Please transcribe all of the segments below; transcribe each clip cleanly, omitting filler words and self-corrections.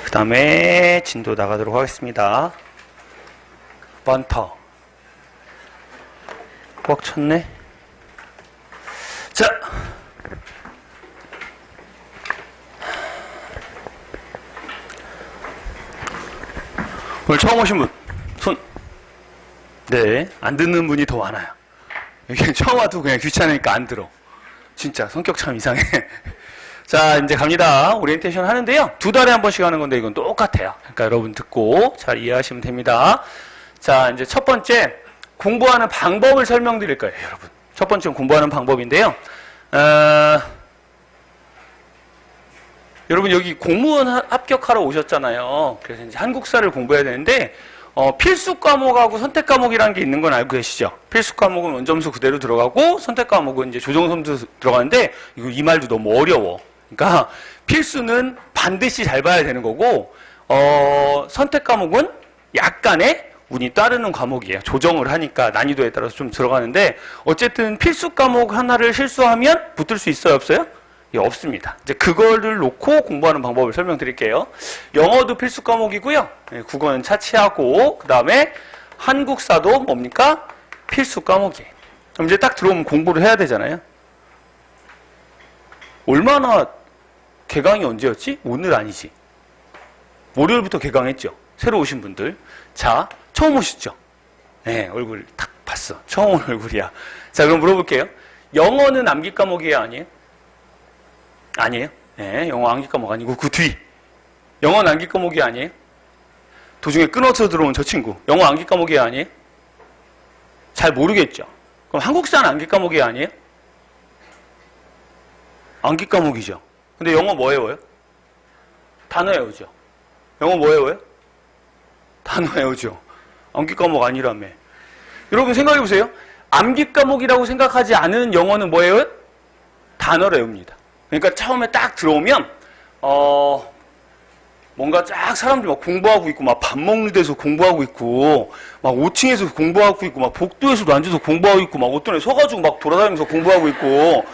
그 다음에 진도 나가도록 하겠습니다. 번터. 꽉 찼네. 자. 오늘 처음 오신 분, 손. 네, 안 듣는 분이 더 많아요. 여기 처음 와도 그냥 귀찮으니까 안 들어. 진짜 성격 참 이상해. 자, 이제 갑니다. 오리엔테이션 하는데요. 2달에 한 번씩 하는 건데 이건 똑같아요. 그러니까 여러분 듣고 잘 이해하시면 됩니다. 자, 이제 첫 번째 공부하는 방법을 설명드릴 거예요, 여러분. 첫 번째는 공부하는 방법인데요. 여러분 여기 공무원 합격하러 오셨잖아요. 그래서 이제 한국사를 공부해야 되는데 필수 과목하고 선택 과목이라는 게 있는 건 알고 계시죠? 필수 과목은 원점수 그대로 들어가고 선택 과목은 이제 조정점수 들어가는데 이 말도 너무 어려워. 그러니까 필수는 반드시 잘 봐야 되는 거고 선택 과목은 약간의 운이 따르는 과목이에요. 조정을 하니까 난이도에 따라서 좀 들어가는데 어쨌든 필수 과목 하나를 실수하면 붙을 수 있어요, 없어요? 예, 없습니다. 이제 그거를 놓고 공부하는 방법을 설명드릴게요. 영어도 필수 과목이고요. 예, 국어는 차치하고 그 다음에 한국사도 뭡니까? 필수 과목이에요. 그럼 이제 딱 들어오면 공부를 해야 되잖아요. 얼마나 개강이 언제였지? 오늘 아니지. 월요일부터 개강했죠. 새로 오신 분들. 자, 처음 오셨죠? 네, 얼굴 딱 봤어. 처음 온 얼굴이야. 자, 그럼 물어볼게요. 영어는 암기 과목이에요, 아니에요? 아니에요? 네, 영어 암기 과목 아니고 그 뒤. 영어는 암기 과목이 아니에요? 도중에 끊어서 들어온 저 친구. 영어 암기 과목이 아니에요? 잘 모르겠죠? 그럼 한국사는 암기 과목이 아니에요? 암기 과목이죠. 근데 영어 뭐 외워요? 단어 외우죠. 영어 뭐 외워요? 단어 외우죠. 암기 과목 아니라며. 여러분 생각해보세요. 암기 과목이라고 생각하지 않은 영어는 뭐예요? 단어를 외웁니다. 그러니까 처음에 딱 들어오면 뭔가 쫙 사람들이 막 공부하고 있고 막 밥 먹는 데서 공부하고 있고 막 5층에서 공부하고 있고 막 복도에서도 앉아서 공부하고 있고 막 어떤 애 서가지고 막 돌아다니면서 공부하고 있고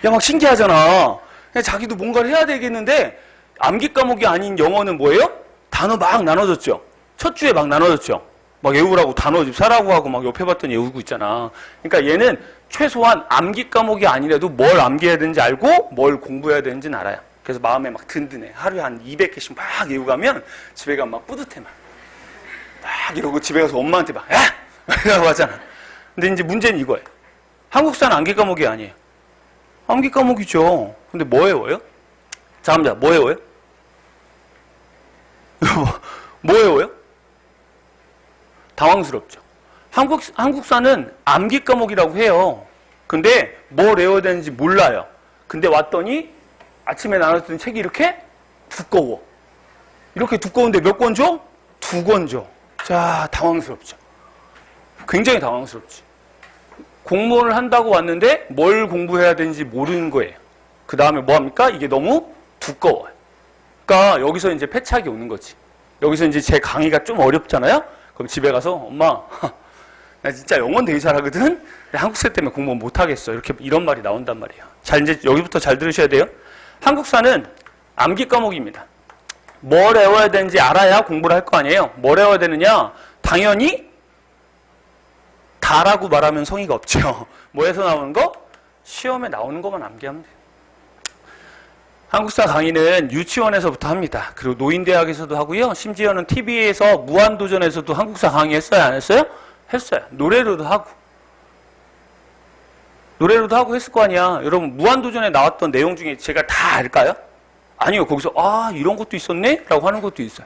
야 막 신기하잖아. 그냥 자기도 뭔가를 해야 되겠는데 암기 과목이 아닌 영어는 뭐예요? 단어 막 나눠졌죠. 첫 주에 막 나눠졌죠. 막 외우라고 단어 집 사라고 하고 막 옆에 봤더니 외우고 있잖아. 그러니까 얘는 최소한 암기 과목이 아니라도 뭘 암기해야 되는지 알고 뭘 공부해야 되는지는 알아요. 그래서 마음에 막 든든해. 하루에 한 200개씩 막 외우고 가면 집에 가면 막 뿌듯해 막 이러고 집에 가서 엄마한테 막 야! 이라고 하잖아. 근데 이제 문제는 이거예요. 한국사는 암기 과목이 아니에요. 암기 과목이죠. 근데 뭐 외워요? 자, 갑니다. 뭐 외워요? 뭐 외워요? 당황스럽죠. 한국사는 암기 과목이라고 해요. 근데 뭘 외워야 되는지 몰라요. 근데 왔더니 아침에 나눴던 책이 이렇게 두꺼워. 이렇게 두꺼운데 몇 권 줘? 2권 줘. 자, 당황스럽죠. 굉장히 당황스럽지. 공무원을 한다고 왔는데 뭘 공부해야 되는지 모르는 거예요. 그 다음에 뭐 합니까? 이게 너무 두꺼워요. 그러니까 여기서 이제 패착이 오는 거지. 여기서 이제 제 강의가 좀 어렵잖아요? 그럼 집에 가서 엄마 나 진짜 영어는 되게 잘하거든? 한국사 때문에 공부 못하겠어. 이런 말이 나온단 말이에요. 자, 이제 여기부터 잘 들으셔야 돼요. 한국사는 암기 과목입니다. 뭘 외워야 되는지 알아야 공부를 할 거 아니에요. 뭘 외워야 되느냐? 당연히 다라고 말하면 성의가 없죠. 뭐에서 나오는 거? 시험에 나오는 것만 암기하면 돼요. 한국사 강의는 유치원에서부터 합니다. 그리고 노인대학에서도 하고요. 심지어는 TV에서 무한도전에서도 한국사 강의 했어요? 안 했어요? 했어요. 노래로도 하고. 노래로도 하고 했을 거 아니야. 여러분 무한도전에 나왔던 내용 중에 제가 다 알까요? 아니요. 거기서 이런 것도 있었네? 라고 하는 것도 있어요.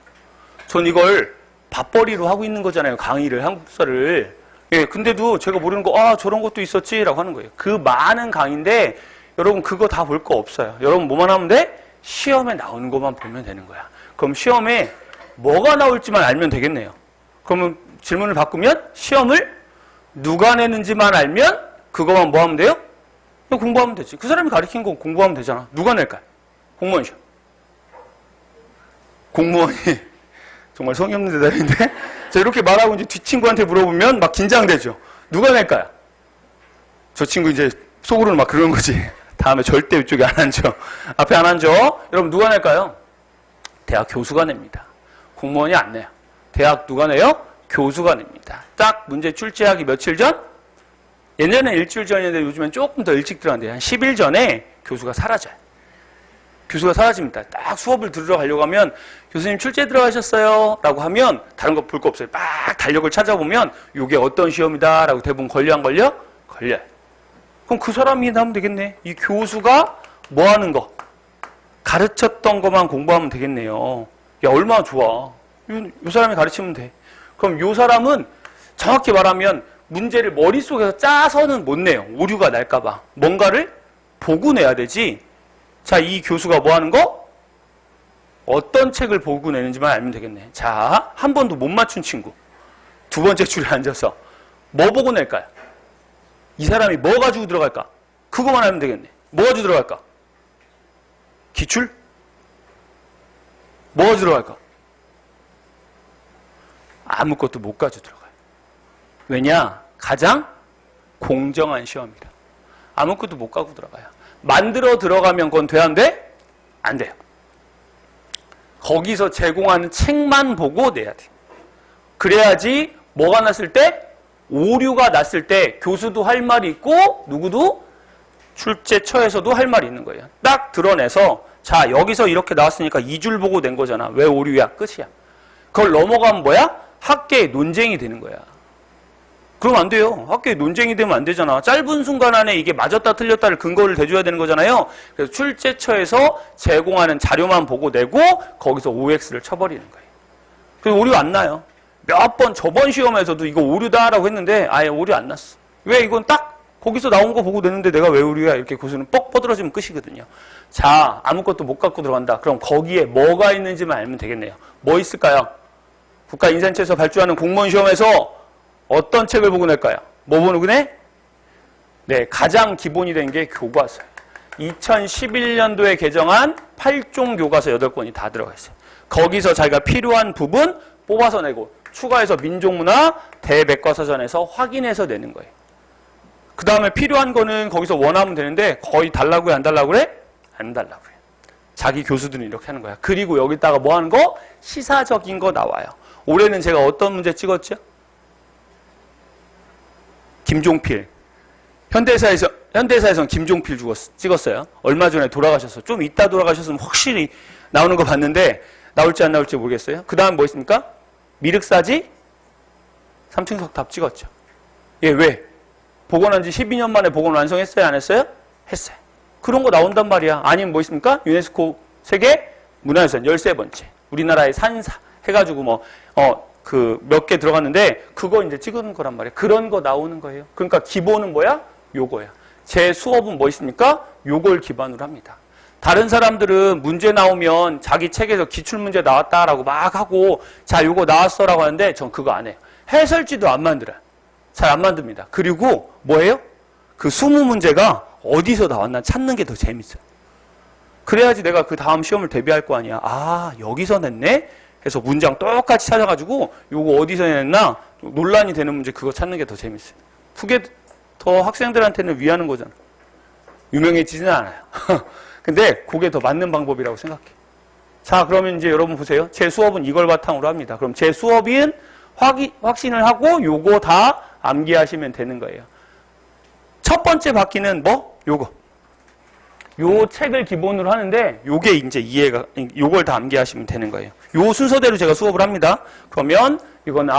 전 이걸 밥벌이로 하고 있는 거잖아요. 강의를, 한국사를. 예, 근데도 제가 모르는 거 저런 것도 있었지? 라고 하는 거예요. 그 많은 강의인데 여러분 그거 다 볼 거 없어요. 여러분 뭐만 하면 돼? 시험에 나오는 것만 보면 되는 거야. 그럼 시험에 뭐가 나올지만 알면 되겠네요. 그러면 질문을 바꾸면 시험을 누가 내는지만 알면 그거만 뭐 하면 돼요? 그냥 공부하면 되지. 그 사람이 가르친 거 공부하면 되잖아. 누가 낼까요? 공무원 시험. 공무원이 정말 성의 없는 대답인데 자, 이렇게 말하고 이제 뒷친구한테 물어보면 막 긴장되죠. 누가 낼까요? 저 친구 이제 속으로는 막 그러는 거지. 다음에 절대 이쪽에 안 앉아. 앞에 안 앉아. 여러분 누가 낼까요? 대학 교수가 냅니다. 공무원이 안 내요. 대학 누가 내요? 교수가 냅니다. 딱 문제 출제하기 며칠 전? 예전에는 일주일 전인데 요즘엔 조금 더 일찍 들어간대요. 한 10일 전에 교수가 사라져요. 교수가 사라집니다. 딱 수업을 들으러 가려고 하면 교수님 출제 들어가셨어요? 라고 하면 다른 거 볼 거 없어요. 막 달력을 찾아보면 이게 어떤 시험이다 라고 대부분 걸려 안 걸려? 걸려요. 그럼 그 사람이 나오면 되겠네. 이 교수가 뭐 하는 거? 가르쳤던 것만 공부하면 되겠네요. 야, 얼마나 좋아. 이 사람이 가르치면 돼. 그럼 이 사람은 정확히 말하면 문제를 머릿속에서 짜서는 못 내요. 오류가 날까봐. 뭔가를 보고 내야 되지. 자, 이 교수가 뭐 하는 거? 어떤 책을 보고 내는지만 알면 되겠네. 자, 한 번도 못 맞춘 친구. 두 번째 줄에 앉아서 뭐 보고 낼까요? 이 사람이 뭐 가지고 들어갈까? 그거만 알면 되겠네. 뭐 가지고 들어갈까? 기출? 뭐 가지고 들어갈까? 아무것도 못 가지고 들어가요. 왜냐? 가장 공정한 시험이라. 아무것도 못 가지고 들어가요. 만들어 들어가면 그건 돼? 안 돼? 안 돼요. 거기서 제공하는 책만 보고 내야 돼. 그래야지 뭐가 났을 때? 오류가 났을 때 교수도 할 말이 있고 누구도 출제처에서도 할 말이 있는 거예요. 딱 드러내서 자, 여기서 이렇게 나왔으니까 2줄 보고 낸 거잖아. 왜 오류야? 끝이야. 그걸 넘어가면 뭐야? 학계의 논쟁이 되는 거야. 그럼 안 돼요. 학계의 논쟁이 되면 안 되잖아. 짧은 순간 안에 이게 맞았다 틀렸다를 근거를 대줘야 되는 거잖아요. 그래서 출제처에서 제공하는 자료만 보고 내고 거기서 OX를 쳐버리는 거예요. 그래서 오류 안 나요. 몇 번 저번 시험에서도 이거 오류다라고 했는데 아예 오류 안 났어. 왜? 이건 딱 거기서 나온 거 보고 내는데 내가 왜 오류야? 이렇게 교수는 뻑 뻗어지면 끝이거든요. 자, 아무것도 못 갖고 들어간다. 그럼 거기에 뭐가 있는지만 알면 되겠네요. 뭐 있을까요? 국가인센처에서 발주하는 공무원 시험에서 어떤 책을 보고 낼까요? 뭐 보고 내? 네, 가장 기본이 된 게 교과서예요. 2011년도에 개정한 8종 교과서 8권이 다 들어가 있어요. 거기서 자기가 필요한 부분 뽑아서 내고 추가해서 민족문화 대백과사전에서 확인해서 내는 거예요. 그 다음에 필요한 거는 거기서 원하면 되는데 거의 달라고 해? 안 달라고 그래? 안 달라고 해요. 자기 교수들은 이렇게 하는 거야. 그리고 여기다가 뭐 하는 거? 시사적인 거 나와요. 올해는 제가 어떤 문제 찍었죠? 김종필. 현대사에선 김종필 찍었어요. 얼마 전에 돌아가셨어요. 좀 이따 돌아가셨으면 확실히 나오는 거 봤는데 나올지 안 나올지 모르겠어요. 그 다음 뭐 있습니까? 미륵사지 삼층석 답 찍었죠. 예, 왜? 복원한 지 12년 만에 복원 완성했어요? 안 했어요? 했어요. 그런 거 나온단 말이야. 아니면 뭐 있습니까? 유네스코 세계 문화유산 13번째. 우리나라의 산사 해가지고 몇 개 들어갔는데 그거 이제 찍은 거란 말이에요. 그런 거 나오는 거예요. 그러니까 기본은 뭐야? 요거야. 제 수업은 뭐 있습니까? 요걸 기반으로 합니다. 다른 사람들은 문제 나오면 자기 책에서 기출문제 나왔다라고 막 하고 자, 요거 나왔어라고 하는데 전 그거 안 해요. 해설지도 안 만들어요. 잘 안 만듭니다. 그리고 뭐예요? 그 20문제가 어디서 나왔나 찾는 게 더 재밌어요. 그래야지 내가 그 다음 시험을 대비할 거 아니야. 아, 여기서 냈네? 해서 문장 똑같이 찾아가지고 요거 어디서 냈나? 논란이 되는 문제 그거 찾는 게 더 재밌어요. 그게 더 학생들한테는 위하는 거잖아. 유명해지지는 않아요. 근데 그게 더 맞는 방법이라고 생각해. 자, 그러면 이제 여러분 보세요. 제 수업은 이걸 바탕으로 합니다. 그럼 제 수업인 확신을 하고 요거 다 암기하시면 되는 거예요. 첫 번째 바퀴는 뭐? 요거. 요 책을 기본으로 하는데 요게 이제 요걸 다 암기하시면 되는 거예요. 요 순서대로 제가 수업을 합니다. 그러면 이건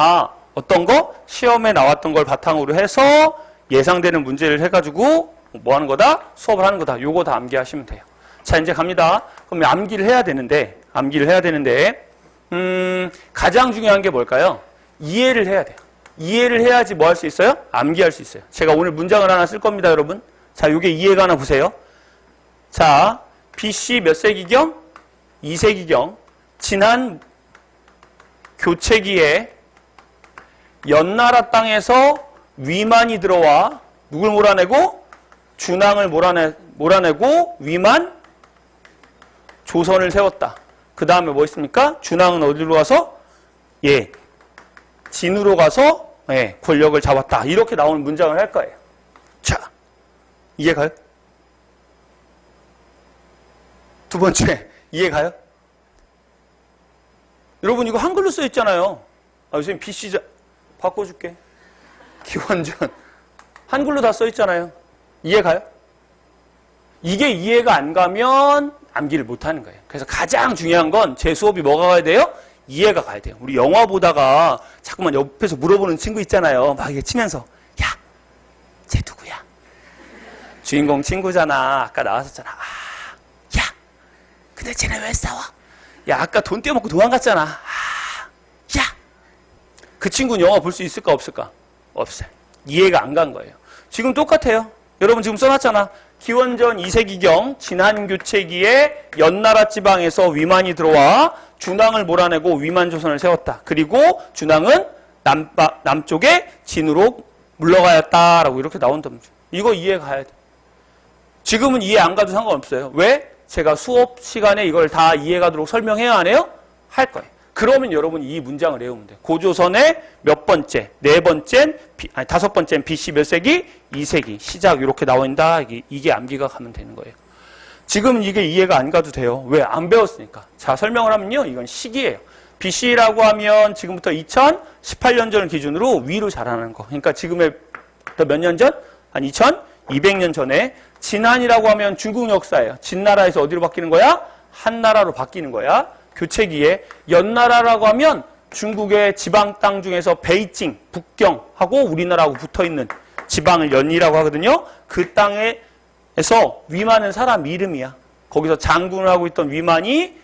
어떤 거? 시험에 나왔던 걸 바탕으로 해서 예상되는 문제를 해가지고 뭐 하는 거다? 수업을 하는 거다. 요거 다 암기하시면 돼요. 자, 이제 갑니다. 그럼 암기를 해야 되는데 가장 중요한 게 뭘까요? 이해를 해야 돼요. 이해를 해야지 뭐 할 수 있어요? 암기할 수 있어요. 제가 오늘 문장을 하나 쓸 겁니다, 여러분. 자, 요게 이해가 하나 보세요. 자, BC 몇 세기경? 2세기경. 지난 교체기에 연나라 땅에서 위만이 들어와 누굴 몰아내고? 준왕을 몰아내고 위만 조선을 세웠다. 그 다음에 뭐 있습니까? 준왕은 어디로 가서? 예, 진으로 가서 권력을 잡았다. 이렇게 나오는 문장을 할 거예요. 자, 이해가요? 두 번째, 이해가요? 여러분 이거 한글로 써 있잖아요. 아, 선생님 BC 바꿔줄게. 기원전 한글로 다 써 있잖아요. 이해 가요? 이게 이해가 안 가면 암기를 못 하는 거예요. 그래서 가장 중요한 건 제 수업이 뭐가 가야 돼요? 이해가 가야 돼요. 우리 영화 보다가 자꾸만 옆에서 물어보는 친구 있잖아요. 막 이렇게 치면서 야, 쟤 누구야? 주인공 친구잖아. 아까 나왔었잖아. 아, 야, 근데 쟤네 왜 싸워? 야, 아까 돈 떼어먹고 도망갔잖아. 아, 야, 그 친구는 영화 볼 수 있을까 없을까? 없어요. 이해가 안 간 거예요. 지금 똑같아요. 여러분 지금 써놨잖아. 기원전 2세기경 진한교체기에 연나라 지방에서 위만이 들어와 준왕을 몰아내고 위만조선을 세웠다. 그리고 준왕은 남쪽에 진으로 물러가였다라고 이렇게 나온답니다. 이거 이해 가야 돼. 지금은 이해 안 가도 상관없어요. 왜? 제가 수업 시간에 이걸 다 이해 가도록 설명해야 하네요? 할 거예요. 그러면 여러분 이 문장을 외우면 돼요. 고조선의 몇 번째, 네 번째, 다섯 번째는 BC 몇 세기? 2세기. 시작 이렇게 나온다. 이게 암기가 가면 되는 거예요. 지금 이게 이해가 안 가도 돼요. 왜? 안 배웠으니까. 자, 설명을 하면요. 이건 시기예요. BC라고 하면 지금부터 2018년 전을 기준으로 위로 자라는 거. 그러니까 지금의 몇 년 전? 한 2200년 전에. 진한이라고 하면 중국 역사예요. 진나라에서 어디로 바뀌는 거야? 한나라로 바뀌는 거야. 교체기에. 연나라라고 하면 중국의 지방 땅 중에서 베이징, 북경하고 우리나라하고 붙어있는 지방을 연이라고 하거든요. 그 땅에서 위만은 사람 이름이야. 거기서 장군을 하고 있던 위만이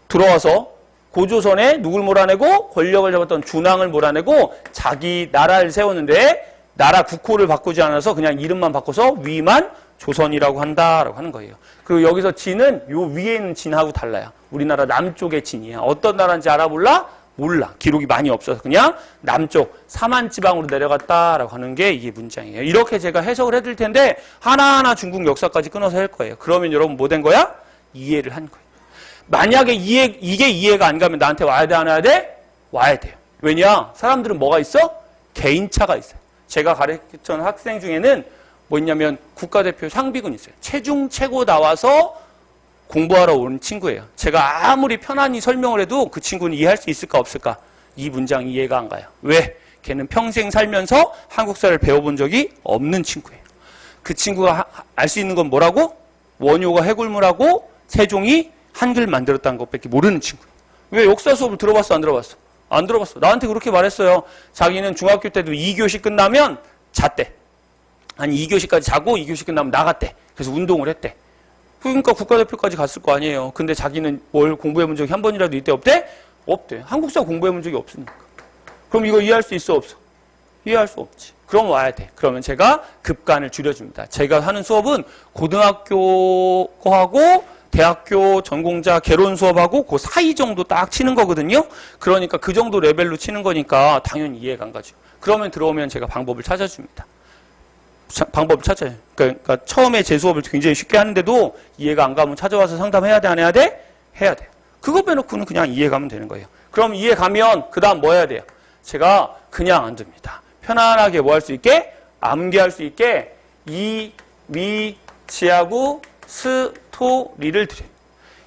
들어와서 고조선에 누굴 몰아내고 권력을 잡았던 준왕을 몰아내고 자기 나라를 세웠는데 나라 국호를 바꾸지 않아서 그냥 이름만 바꿔서 위만 조선이라고 한다라고 하는 거예요. 그리고 여기서 진은 요 위에 있는 진하고 달라요. 우리나라 남쪽의 진이야. 어떤 나라인지 알아볼라? 몰라. 기록이 많이 없어서 그냥 남쪽 사만지방으로 내려갔다라고 하는 게 이게 문장이에요. 이렇게 제가 해석을 해드릴 텐데 하나하나 중국 역사까지 끊어서 할 거예요. 그러면 여러분 뭐 된 거야? 이해를 한 거예요. 만약에 이게 이해가 안 가면 나한테 와야 돼? 안 와야 돼? 와야 돼요. 왜냐? 사람들은 뭐가 있어? 개인차가 있어요. 제가 가르쳤던 학생 중에는 뭐 있냐면 국가대표 상비군 있어요. 체중 최고 나와서 공부하러 온 친구예요. 제가 아무리 편안히 설명을 해도 그 친구는 이해할 수 있을까 없을까? 이 문장 이해가 안 가요. 왜? 걔는 평생 살면서 한국사를 배워본 적이 없는 친구예요. 그 친구가 알 수 있는 건 뭐라고? 원효가 해굴물하고 세종이 한글 만들었다는 것밖에 모르는 친구예요. 왜? 역사 수업을 들어봤어? 안 들어봤어? 안 들어봤어. 나한테 그렇게 말했어요. 자기는 중학교 때도 2교시 끝나면 잤대. 한 2교시까지 자고 2교시 끝나면 나갔대. 그래서 운동을 했대. 그러니까 국가대표까지 갔을 거 아니에요. 근데 자기는 뭘 공부해본 적이 한 번이라도 이때 없대? 없대. 한국사 공부해본 적이 없으니까. 그럼 이거 이해할 수 있어 없어? 이해할 수 없지. 그럼 와야 돼. 그러면 제가 급간을 줄여줍니다. 제가 하는 수업은 고등학교 거하고 대학교 전공자 개론 수업하고 그 사이 정도 딱 치는 거거든요. 그러니까 그 정도 레벨로 치는 거니까 당연히 이해가 안 가죠. 그러면 들어오면 제가 방법을 찾아줍니다. 방법을 찾아요. 그러니까 처음에 제 수업을 굉장히 쉽게 하는데도 이해가 안 가면 찾아와서 상담해야 돼? 안 해야 돼? 해야 돼요. 그거 빼놓고는 그냥 이해가면 되는 거예요. 그럼 이해가면 그 다음 뭐 해야 돼요? 제가 그냥 안 둡니다. 편안하게 뭐 할 수 있게? 암기할 수 있게 이미지하고 스토리를 드려요.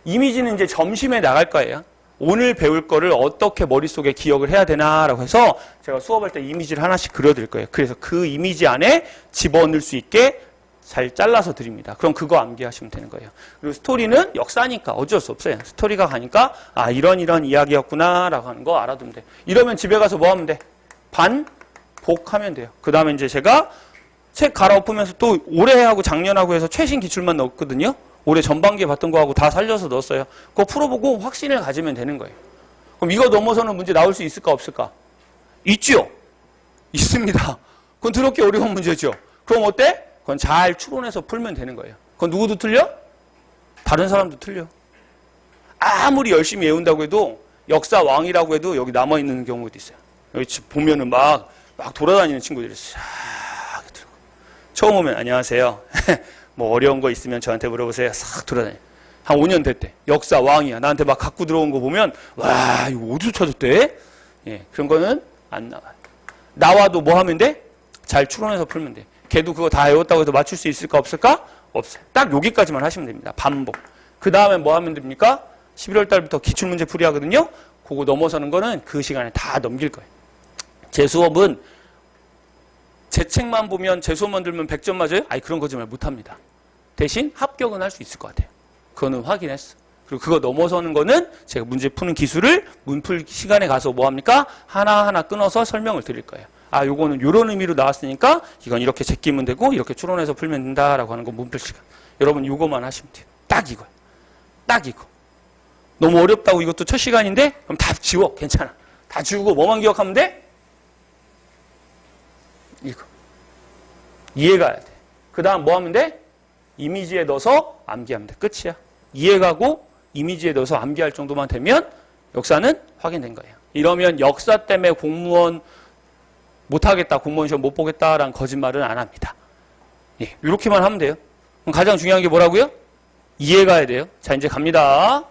이미지는 이제 점심에 나갈 거예요. 오늘 배울 거를 어떻게 머릿속에 기억을 해야 되나라고 해서 제가 수업할 때 이미지를 하나씩 그려드릴 거예요. 그래서 그 이미지 안에 집어넣을 수 있게 잘 잘라서 드립니다. 그럼 그거 암기하시면 되는 거예요. 그리고 스토리는 역사니까 어쩔 수 없어요. 스토리가 가니까 아 이런 이야기였구나 라고 하는 거 알아두면 돼요. 이러면 집에 가서 뭐 하면 돼? 반복하면 돼요. 그 다음에 이제 제가 책 갈아엎으면서 또 올해하고 작년하고 해서 최신 기출만 넣었거든요. 올해 전반기에 봤던 거하고 다 살려서 넣었어요. 그거 풀어보고 확신을 가지면 되는 거예요. 그럼 이거 넘어서는 문제 나올 수 있을까 없을까? 있죠? 있습니다. 그건 더럽게 어려운 문제죠. 그럼 어때? 그건 잘 추론해서 풀면 되는 거예요. 그건 누구도 틀려? 다른 사람도 틀려. 아무리 열심히 외운다고 해도 역사 왕이라고 해도 여기 남아있는 경우도 있어요. 여기 보면은 막 돌아다니는 친구들이 싹 들고. 처음 오면 안녕하세요. 뭐 어려운 거 있으면 저한테 물어보세요. 싹 돌아다녀. 한 5년 됐대. 역사 왕이야. 나한테 막 갖고 들어온 거 보면 와 이거 어디서 찾았대? 예, 그런 거는 안 나와요. 나와도 뭐 하면 돼? 잘 추론해서 풀면 돼. 걔도 그거 다 외웠다고 해서 맞출 수 있을까 없을까? 없어요. 딱 여기까지만 하시면 됩니다. 반복. 그 다음에 뭐 하면 됩니까? 11월 달부터 기출문제 풀이 하거든요. 그거 넘어서는 거는 그 시간에 다 넘길 거예요. 제 수업은 제 책만 보면 제 수업만 들면 100점 맞아요? 아니 그런 거짓말 못합니다. 대신 합격은 할 수 있을 것 같아요. 그거는 확인했어. 그리고 그거 넘어서는 거는 제가 문제 푸는 기술을 문풀 시간에 가서 뭐 합니까? 하나하나 끊어서 설명을 드릴 거예요. 아, 요거는 요런 의미로 나왔으니까 이건 이렇게 제끼면 되고 이렇게 추론해서 풀면 된다라고 하는 거 문풀 시간. 여러분 요거만 하시면 돼요. 딱 이거예요. 딱 이거. 너무 어렵다고 이것도 첫 시간인데? 그럼 다 지워. 괜찮아. 다 지우고 뭐만 기억하면 돼? 이거. 이해가 해야 돼. 그 다음 뭐 하면 돼? 이미지에 넣어서 암기하면 돼. 끝이야. 이해가고 이미지에 넣어서 암기할 정도만 되면 역사는 확인된 거예요. 이러면 역사 때문에 공무원 못하겠다, 공무원 시험 못 보겠다라는 거짓말은 안 합니다. 예, 이렇게만 하면 돼요. 그럼 가장 중요한 게 뭐라고요? 이해가 해야 돼요. 자, 이제 갑니다.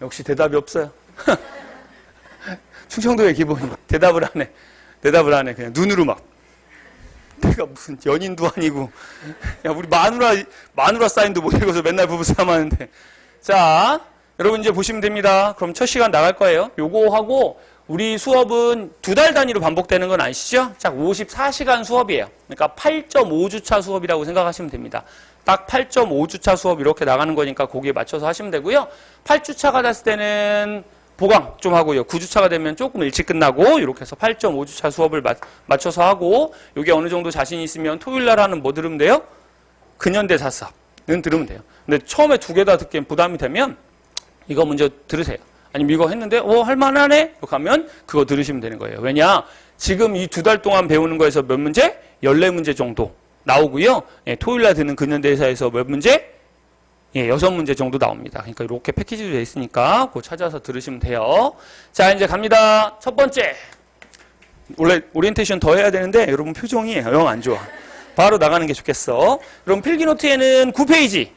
역시 대답이 없어요. 충청도의 기본이 대답을 안 해. 대답을 안 해. 그냥 눈으로 막. 내가 무슨 연인도 아니고. 야, 우리 마누라 사인도 못 읽어서 맨날 부부싸움 하는데. 자, 여러분 이제 보시면 됩니다. 그럼 첫 시간 나갈 거예요. 요거 하고 우리 수업은 2달 단위로 반복되는 건 아시죠? 자, 54시간 수업이에요. 그러니까 8.5주차 수업이라고 생각하시면 됩니다. 딱 8.5주차 수업 이렇게 나가는 거니까 거기에 맞춰서 하시면 되고요. 8주차가 됐을 때는 보강 좀 하고요. 9주차가 되면 조금 일찍 끝나고 이렇게 해서 8.5주차 수업을 맞춰서 하고 이게 어느 정도 자신 있으면 토요일 날 하는 뭐 들으면 돼요? 근현대사사는 들으면 돼요. 근데 처음에 2개 다 듣기엔 부담이 되면 이거 먼저 들으세요. 아니면 이거 했는데 할만하네? 이렇게 하면 그거 들으시면 되는 거예요. 왜냐? 지금 이 2달 동안 배우는 거에서 몇 문제? 14문제 정도 나오고요. 예, 토요일 날 듣는 근현대사에서 몇 문제? 예, 6문제 정도 나옵니다. 그러니까 이렇게 패키지로 되어 있으니까 그거 찾아서 들으시면 돼요. 자, 이제 갑니다. 첫 번째. 원래 오리엔테이션 더 해야 되는데 여러분 표정이 영 안 좋아. 바로 나가는 게 좋겠어. 여러분 필기노트에는 9페이지.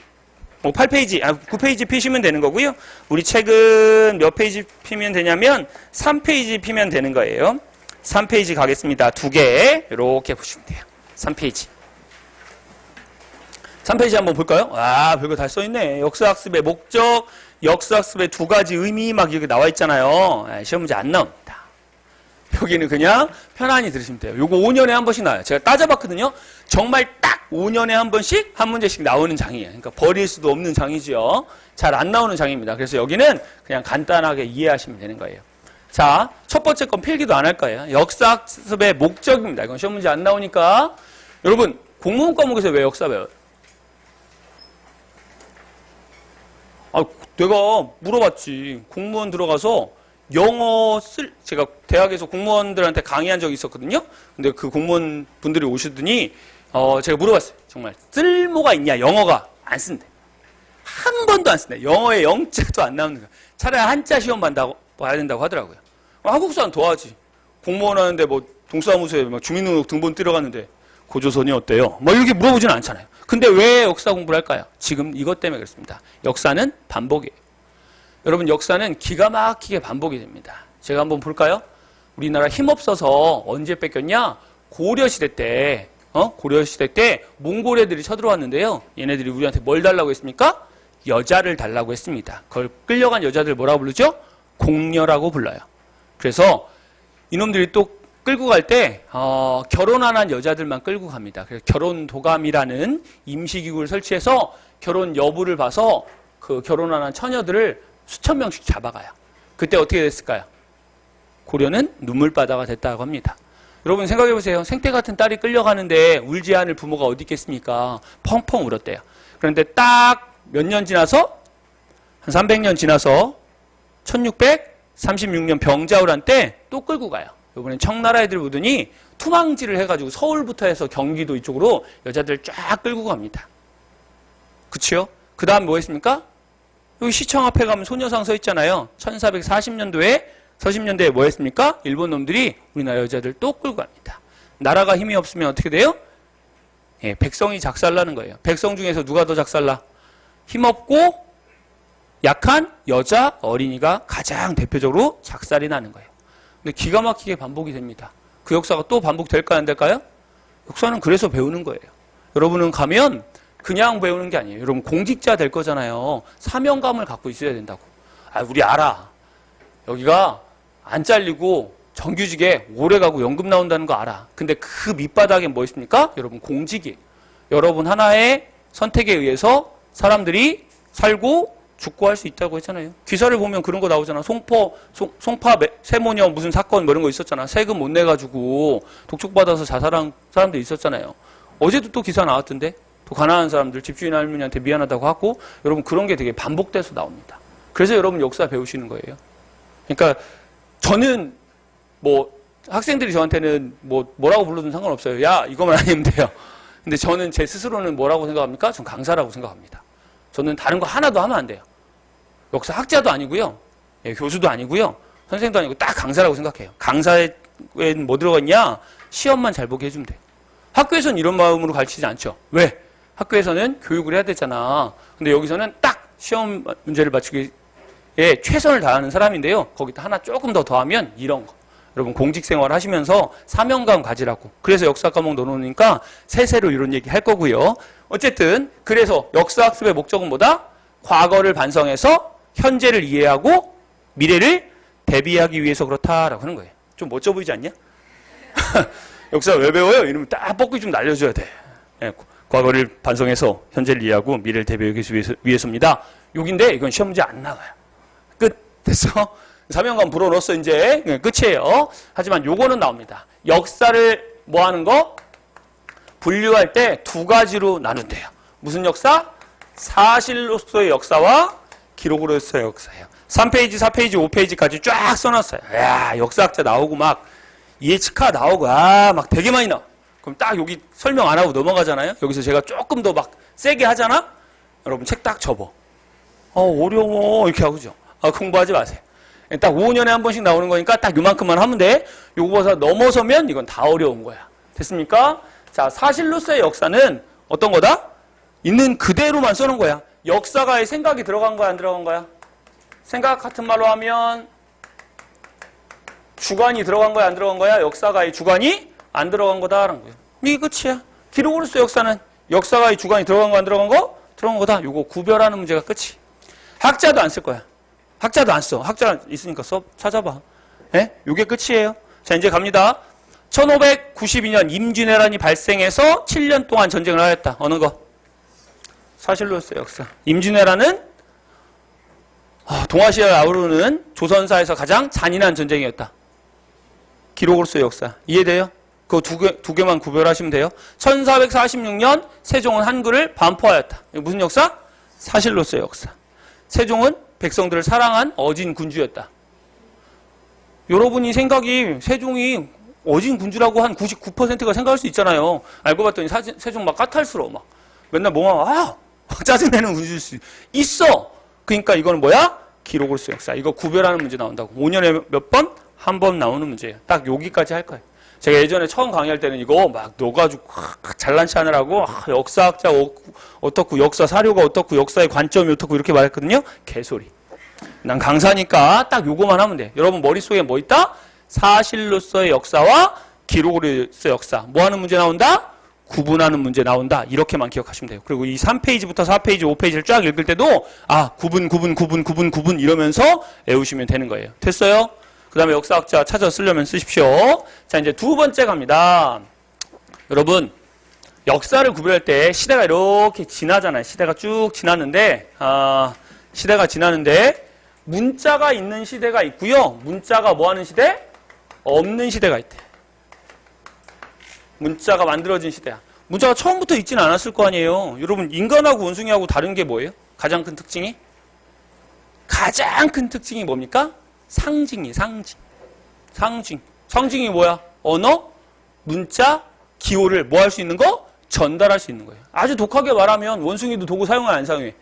8페이지, 9페이지 피시면 되는 거고요. 우리 책은 몇 페이지 피면 되냐면 3페이지 피면 되는 거예요. 3페이지 가겠습니다. 2개 이렇게 보시면 돼요. 3페이지. 3페이지 한번 볼까요? 아, 별거 다 써있네. 역사학습의 목적, 역사학습의 2가지 의미 막 이렇게 나와 있잖아요. 시험 문제 안 나옵니다. 여기는 그냥 편안히 들으시면 돼요. 요거 5년에 한 번씩 나와요. 제가 따져봤거든요. 정말 딱 5년에 한 번씩 한 문제씩 나오는 장이에요. 그러니까 버릴 수도 없는 장이죠. 잘 안 나오는 장입니다. 그래서 여기는 그냥 간단하게 이해하시면 되는 거예요. 자, 첫 번째 건 필기도 안 할 거예요. 역사학습의 목적입니다. 이건 시험 문제 안 나오니까. 여러분, 공무원 과목에서 왜 역사 배워요? 아, 내가 물어봤지. 공무원 들어가서 영어 제가 대학에서 공무원들한테 강의한 적이 있었거든요. 근데 그 공무원 분들이 오시더니 제가 물어봤어요. 정말 쓸모가 있냐? 영어가 안 쓴대. 한 번도 안 쓴대. 영어에 영자도 안 나오는 거야. 차라리 한자 시험 봐야 된다고 하더라고요. 한국사는 더 하지. 공무원 하는데 뭐 동사무소에 막 주민등록 등본 들어갔는데 고조선이 어때요? 뭐 이렇게 물어보지는 않잖아요. 근데 왜 역사 공부를 할까요? 지금 이것 때문에 그렇습니다. 역사는 반복이에요. 여러분 역사는 기가 막히게 반복이 됩니다. 제가 한번 볼까요? 우리나라 힘없어서 언제 뺏겼냐? 고려시대 때 고려시대 때 몽골 애들이 쳐들어왔는데요. 얘네들이 우리한테 뭘 달라고 했습니까? 여자를 달라고 했습니다. 그걸 끌려간 여자들 뭐라고 부르죠? 공녀라고 불러요. 그래서 이놈들이 또 끌고 갈 때 결혼 안 한 여자들만 끌고 갑니다. 그래서 결혼도감이라는 임시기구를 설치해서 결혼 여부를 봐서 그 결혼 안 한 처녀들을 수천 명씩 잡아가요. 그때 어떻게 됐을까요? 고려는 눈물바다가 됐다고 합니다. 여러분 생각해보세요. 생태 같은 딸이 끌려가는데 울지 않을 부모가 어디 있겠습니까? 펑펑 울었대요. 그런데 딱 몇 년 지나서 한 300년 지나서 1636년 병자호란 때 또 끌고 가요. 이번엔 청나라 애들 오더니 투망지를 해가지고 서울부터 해서 경기도 이쪽으로 여자들 쫙 끌고 갑니다. 그치요? 그 다음 뭐 했습니까? 여기 시청 앞에 가면 소녀상 서 있잖아요. 1440년대에 뭐 했습니까? 일본 놈들이 우리나라 여자들 또 끌고 갑니다. 나라가 힘이 없으면 어떻게 돼요? 예, 백성이 작살나는 거예요. 백성 중에서 누가 더 작살나? 힘없고 약한 여자 어린이가 가장 대표적으로 작살이 나는 거예요. 근데 기가 막히게 반복이 됩니다. 그 역사가 또 반복될까요? 안 될까요? 역사는 그래서 배우는 거예요. 여러분은 가면 그냥 배우는 게 아니에요. 여러분 공직자 될 거잖아요. 사명감을 갖고 있어야 된다고. 아, 우리 알아. 여기가 안 잘리고 정규직에 오래 가고 연금 나온다는 거 알아. 근데 그 밑바닥에 뭐 있습니까? 여러분 공직이에요. 여러분 하나의 선택에 의해서 사람들이 살고 죽고 할 수 있다고 했잖아요. 기사를 보면 그런 거 나오잖아. 송파 세모녀 무슨 사건 뭐 이런 거 있었잖아. 세금 못 내가지고 독촉받아서 자살한 사람들 있었잖아요. 어제도 또 기사 나왔던데. 또 가난한 사람들 집주인 할머니한테 미안하다고 하고 여러분 그런 게 되게 반복돼서 나옵니다. 그래서 여러분 역사 배우시는 거예요. 그러니까 저는 뭐 학생들이 저한테는 뭐라고 불러도 상관없어요. 야 이거만 아니면 돼요. 근데 저는 제 스스로는 뭐라고 생각합니까? 전 강사라고 생각합니다. 저는 다른 거 하나도 하면 안 돼요. 역사학자도 아니고요. 예, 교수도 아니고요. 선생도 아니고 딱 강사라고 생각해요. 강사에는 뭐 들어가 있냐? 시험만 잘 보게 해주면 돼요. 학교에서는 이런 마음으로 가르치지 않죠. 왜? 학교에서는 교육을 해야 되잖아. 근데 여기서는 딱 시험 문제를 맞추기에 최선을 다하는 사람인데요. 거기다 하나 조금 더 더하면 이런 거. 여러분 공직생활 하시면서 사명감 가지라고. 그래서 역사 과목 넣어놓으니까 세세로 이런 얘기 할 거고요. 어쨌든 그래서 역사학습의 목적은 뭐다? 과거를 반성해서 현재를 이해하고 미래를 대비하기 위해서 그렇다라고 하는 거예요. 좀 멋져 보이지 않냐? 역사 왜 배워요? 이러면 딱 뻗기 좀 날려줘야 돼. 예, 과거를 반성해서 현재를 이해하고 미래를 대비하기 위해서입니다. 여긴데 이건 시험 문제 안 나가요. 끝. 됐어? 사명감 불어넣었어 이제. 끝이에요. 하지만 요거는 나옵니다. 역사를 뭐 하는 거? 분류할 때 두 가지로 나눈대요. 무슨 역사? 사실로서의 역사와 기록으로서의 역사예요. 3페이지, 4페이지, 5페이지까지 쫙 써놨어요. 야, 역사학자 나오고 막 예측하 나오고 막 되게 많이 나와. 그럼 딱 여기 설명 안 하고 넘어가잖아요. 여기서 제가 조금 더 막 세게 하잖아. 여러분 책 딱 접어. 어려워 이렇게 하고죠. 공부하지 마세요. 딱 5년에 한 번씩 나오는 거니까 딱 요만큼만 하면 돼. 요거보다 넘어서면 이건 다 어려운 거야. 됐습니까? 자, 사실로서의 역사는 어떤 거다? 있는 그대로만 써놓은 거야. 역사가의 생각이 들어간 거야, 안 들어간 거야? 생각 같은 말로 하면 주관이 들어간 거야, 안 들어간 거야? 역사가의 주관이 안 들어간 거다라는 거예요. 이게 끝이야. 기록으로서의 역사는 역사가의 주관이 들어간 거, 안 들어간 거? 들어간 거다. 요거 구별하는 문제가 끝이. 학자도 안 쓸 거야. 학자도 안 써. 학자 있으니까 찾아봐. 예? 요게 끝이에요. 자, 이제 갑니다. 1592년 임진왜란이 발생해서 7년 동안 전쟁을 하였다. 어느 거? 사실로서의 역사. 임진왜란은 동아시아를 아우르는 조선사에서 가장 잔인한 전쟁이었다. 기록으로서의 역사. 이해돼요? 그거 두 개만 구별하시면 돼요. 1446년 세종은 한글을 반포하였다. 이거 무슨 역사? 사실로서의 역사. 세종은 백성들을 사랑한 어진 군주였다. 여러분이 생각이 세종이 어진 군주라고 한 99%가 생각할 수 있잖아요. 알고 봤더니 세종 막 까탈스러워. 막 맨날 막 짜증내는 군주일 수 있어. 그러니까 이거는 뭐야? 기록으로서의 역사. 이거 구별하는 문제 나온다고. 5년에 몇 번? 한 번 나오는 문제예요. 딱 여기까지 할 거예요. 제가 예전에 처음 강의할 때는 이거 막 넣어가지고 잘난 체 하느라고 역사학자 어떻고 역사 사료가 어떻고 역사의 관점이 어떻고 이렇게 말했거든요. 개소리. 난 강사니까 딱 요거만 하면 돼. 여러분 머릿속에 뭐 있다? 사실로서의 역사와 기록으로서의 역사. 뭐 하는 문제 나온다? 구분하는 문제 나온다. 이렇게만 기억하시면 돼요. 그리고 이 3페이지부터 4페이지, 5페이지를 쫙 읽을 때도 구분 이러면서 외우시면 되는 거예요. 됐어요? 그 다음에 역사학자 찾아 쓰려면 쓰십시오. 자, 이제 두 번째 갑니다. 여러분, 역사를 구별할 때 시대가 이렇게 지나잖아요. 시대가 쭉 지났는데, 시대가 지나는데, 문자가 있는 시대가 있고요. 문자가 뭐 하는 시대? 없는 시대가 있대. 문자가 만들어진 시대야. 문자가 처음부터 있지는 않았을 거 아니에요. 여러분, 인간하고 원숭이하고 다른 게 뭐예요? 가장 큰 특징이? 가장 큰 특징이 뭡니까? 상징이 상징. 상징이 뭐야? 언어, 문자, 기호를 뭐 할 수 있는 거? 전달할 수 있는 거예요. 아주 독하게 말하면 원숭이도 도구 사용해 안 사용해?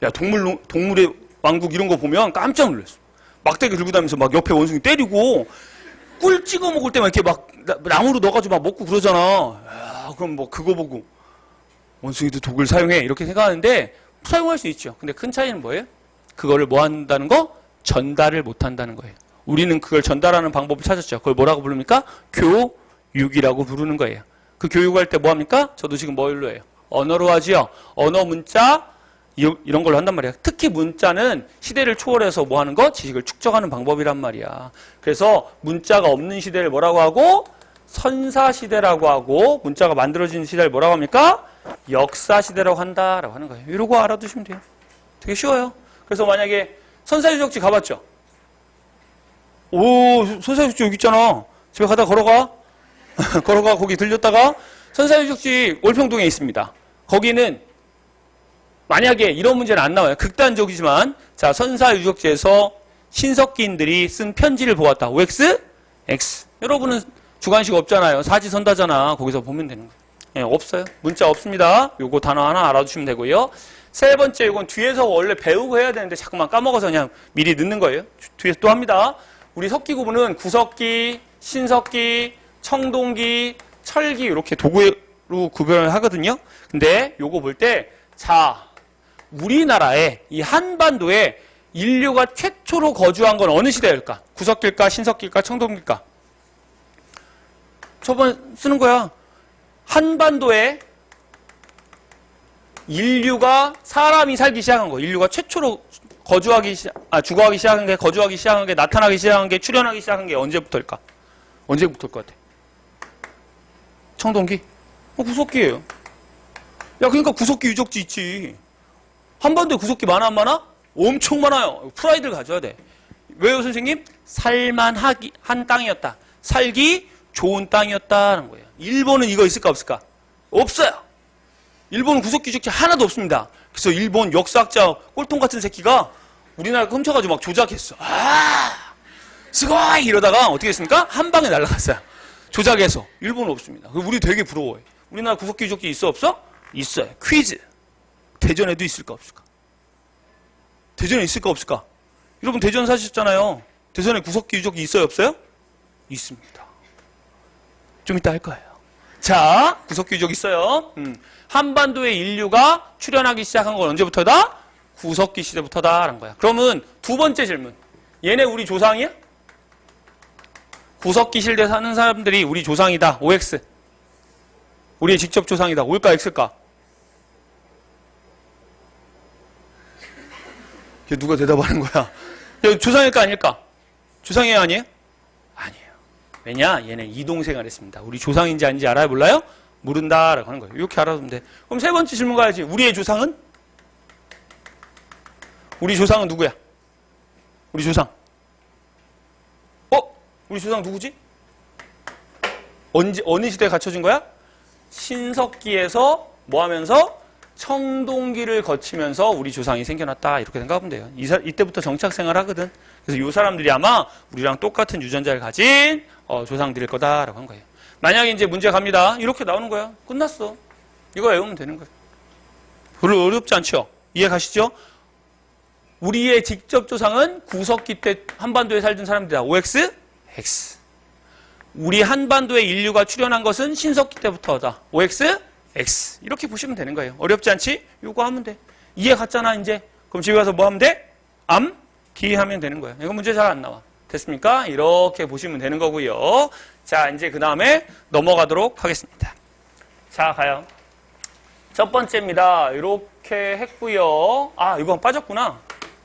야, 동물의 왕국 이런 거 보면 깜짝 놀랐어. 막대기 들고 다니면서 막 옆에 원숭이 때리고 꿀 찍어 먹을 때만 이렇게 막 나무로 넣어가지고 막 먹고 그러잖아. 야, 그럼 뭐 그거 보고 원숭이도 독을 사용해 이렇게 생각하는데 사용할 수 있죠. 근데 큰 차이는 뭐예요? 그거를 뭐 한다는 거? 전달을 못 한다는 거예요. 우리는 그걸 전달하는 방법을 찾았죠. 그걸 뭐라고 부릅니까? 교육이라고 부르는 거예요. 그 교육할 때 뭐 합니까? 저도 지금 뭘로 해요? 언어로 하지요. 언어, 문자, 이런 걸로 한단 말이야. 특히 문자는 시대를 초월해서 뭐 하는 거? 지식을 축적하는 방법이란 말이야. 그래서 문자가 없는 시대를 뭐라고 하고? 선사시대라고 하고, 문자가 만들어진 시대를 뭐라고 합니까? 역사시대라고 한다라고 하는 거예요. 이러고 알아두시면 돼요. 되게 쉬워요. 그래서 만약에 선사유적지 가봤죠? 오, 선사유적지 여기 있잖아. 집에 가다 걸어가. 걸어가, 거기 들렸다가 선사유적지 월평동에 있습니다. 거기는 만약에 이런 문제는 안 나와요. 극단적이지만, 자, 선사유적지에서 신석기인들이 쓴 편지를 보았다. OX? X. 여러분은 주관식 없잖아요. 사지선다잖아. 거기서 보면 되는 거예요. 예, 없어요. 문자 없습니다. 요거 단어 하나 알아두시면 되고요. 세 번째, 이건 뒤에서 원래 배우고 해야 되는데 자꾸만 까먹어서 그냥 미리 넣는 거예요. 뒤에서 또 합니다. 우리 석기 구분은 구석기, 신석기, 청동기, 철기 이렇게 도구로 구별을 하거든요. 근데 요거 볼 때, 자, 우리나라에 이 한반도에 인류가 최초로 거주한 건 어느 시대일까? 구석기일까? 신석기일까? 청동기일까? 저번 쓰는 거야. 한반도에 인류가 사람이 살기 시작한 거. 인류가 최초로 죽어가기 시작한 게, 거주하기 시작한 게, 나타나기 시작한 게, 출현하기 시작한 게 언제부터일까? 언제부터일 것 같아? 청동기? 구석기예요. 야, 그러니까 구석기 유적지 있지. 한반도에 구석기 많아 안 많아? 엄청 많아요. 프라이드를 가져야 돼. 왜요, 선생님? 살만한 땅이었다. 살기 좋은 땅이었다는 거예요. 일본은 이거 있을까 없을까? 없어요. 일본은 구석기 유적지 하나도 없습니다. 그래서 일본 역사학자 꼴통 같은 새끼가 우리나라 훔쳐가지고 막 조작했어. 스고이 이러다가 어떻게 했습니까? 한 방에 날아갔어요. 조작해서. 일본은 없습니다. 우리 되게 부러워해. 우리나라 구석기 유적지 있어 없어? 있어요. 퀴즈. 대전에도 있을까 없을까? 대전에 있을까 없을까? 여러분 대전 사셨잖아요. 대전에 구석기 유적지 있어요 없어요? 있습니다. 좀 이따 할 거예요. 자, 구석기 유적 있어요. 한반도에 인류가 출현하기 시작한 건 언제부터다? 구석기 시대부터다라는 거야. 그러면 두 번째 질문. 얘네 우리 조상이야? 구석기 시대에 사는 사람들이 우리 조상이다. OX. 우리의 직접 조상이다. O일까 X일까? 이게 누가 대답하는 거야? 조상일까 아닐까? 조상이에요 아니에요? 아니에요. 왜냐? 얘네 이동생활 했습니다. 우리 조상인지 아닌지 알아요? 몰라요? 모른다라고 하는 거예요. 이렇게 알아두면 돼. 그럼 세 번째 질문 가야지. 우리의 조상은? 우리 조상은 누구야? 우리 조상. 우리 조상 누구지? 어느 시대에 갖춰진 거야? 신석기에서 뭐 하면서? 청동기를 거치면서 우리 조상이 생겨났다. 이렇게 생각하면 돼요. 이때부터 정착생활 하거든. 그래서 이 사람들이 아마 우리랑 똑같은 유전자를 가진 조상들일 거다라고 한 거예요. 만약에 이제 문제 갑니다. 이렇게 나오는 거야. 끝났어. 이거 외우면 되는 거예요. 별로 어렵지 않죠? 이해 가시죠? 우리의 직접 조상은 구석기 때 한반도에 살던 사람들이다. OX, X. 우리 한반도에 인류가 출현한 것은 신석기 때부터다. OX, X. 이렇게 보시면 되는 거예요. 어렵지 않지? 요거 하면 돼. 이해 갔잖아, 이제. 그럼 집에 가서 뭐 하면 돼? 암기하면 되는 거예요. 이거 문제 잘 안 나와. 됐습니까? 이렇게 보시면 되는 거고요. 자, 이제 그 다음에 넘어가도록 하겠습니다. 자, 가요. 첫 번째입니다. 이렇게 했고요. 이거 빠졌구나.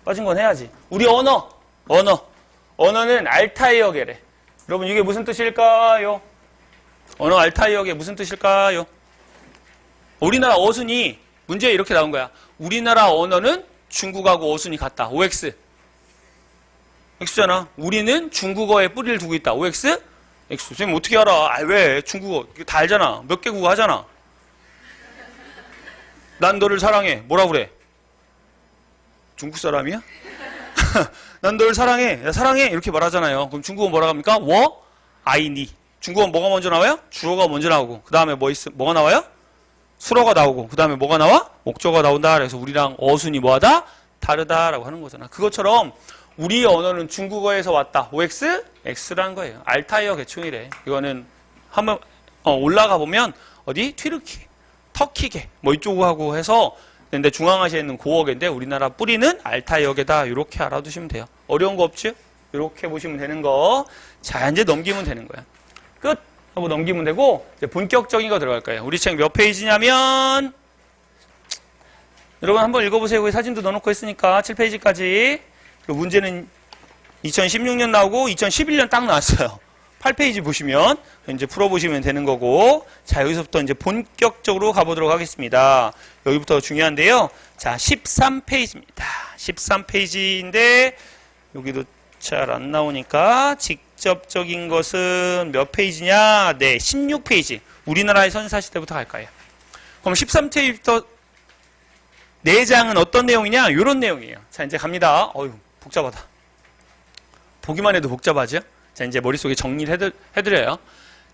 빠진 건 해야지. 우리 언어는 알타이어계래. 여러분 이게 무슨 뜻일까요? 언어 알타이어계 무슨 뜻일까요? 우리나라 어순이 문제에 이렇게 나온 거야. 우리나라 언어는 중국하고 어순이 같다. OX. X잖아. 우리는 중국어에 뿌리를 두고 있다. OX? X. 선생님 어떻게 알아? 왜? 중국어. 다 알잖아. 몇 개 국어 하잖아. 난 너를 사랑해. 뭐라 그래? 중국 사람이야? 난 너를 사랑해. 야, 사랑해. 이렇게 말하잖아요. 그럼 중국어 뭐라 합니까? 아이니. 중국어 뭐가 먼저 나와요? 주어가 먼저 나오고. 그 다음에 뭐가 나와요? 수어가 나오고. 그 다음에 뭐가 나와? 목적어가 나온다. 그래서 우리랑 어순이 뭐하다? 다르다라고 하는 거잖아. 그것처럼 우리의 언어는 중국어에서 왔다. OX, X라는 거예요. 알타이어 계층이래. 이거는 한번 올라가 보면 어디? 튀르키, 터키계 뭐 이쪽하고 해서 근데 중앙아시아에 있는 고어계인데 우리나라 뿌리는 알타이어계다. 이렇게 알아두시면 돼요. 어려운 거 없죠? 이렇게 보시면 되는 거. 자, 이제 넘기면 되는 거야. 끝 하고 넘기면 되고 이제 본격적인 거 들어갈 거예요. 우리 책 몇 페이지냐면 여러분 한번 읽어보세요. 여기 사진도 넣어놓고 했으니까 7페이지까지. 그리고 문제는 2016년 나오고 2011년 딱 나왔어요. 8페이지 보시면 이제 풀어보시면 되는 거고, 자, 여기서부터 이제 본격적으로 가보도록 하겠습니다. 여기부터 중요한데요. 자, 13페이지입니다. 13페이지인데 여기도 잘 안 나오니까 직접적인 것은 몇 페이지냐? 네, 16페이지. 우리나라의 선사시대부터 갈까요? 그럼 13페이지부터 4장은 어떤 내용이냐? 이런 내용이에요. 자, 이제 갑니다. 어휴, 복잡하다. 보기만 해도 복잡하죠? 자, 이제 머릿속에 정리를 해드려요.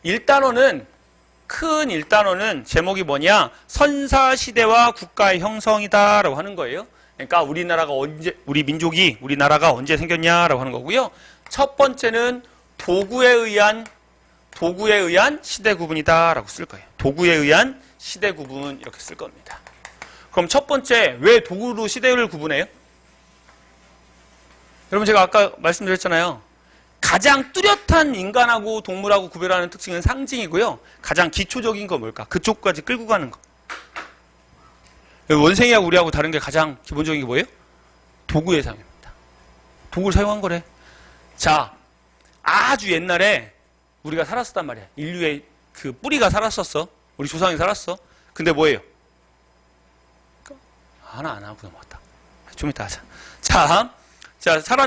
1단원은, 큰 1단원은 제목이 뭐냐? 선사시대와 국가의 형성이다 라고 하는 거예요. 그러니까 우리 민족이, 우리나라가 언제 생겼냐라고 하는 거고요. 첫 번째는 도구에 의한 시대 구분이다 라고 쓸 거예요. 도구에 의한 시대 구분 이렇게 쓸 겁니다. 그럼 첫 번째, 왜 도구로 시대를 구분해요? 여러분 제가 아까 말씀드렸잖아요. 가장 뚜렷한 인간하고 동물하고 구별하는 특징은 상징이고요. 가장 기초적인 거 뭘까? 그쪽까지 끌고 가는 거. 원생이하고 우리하고 다른 게 가장 기본적인 게 뭐예요? 도구의 사용입니다. 도구를 사용한 거래. 자, 아주 옛날에 우리가 살았었단 말이야. 인류의 그 뿌리가 살았었어. 우리 조상이 살았어. 근데 뭐예요? 하나 안 하고 넘어갔다. 좀 이따 하자.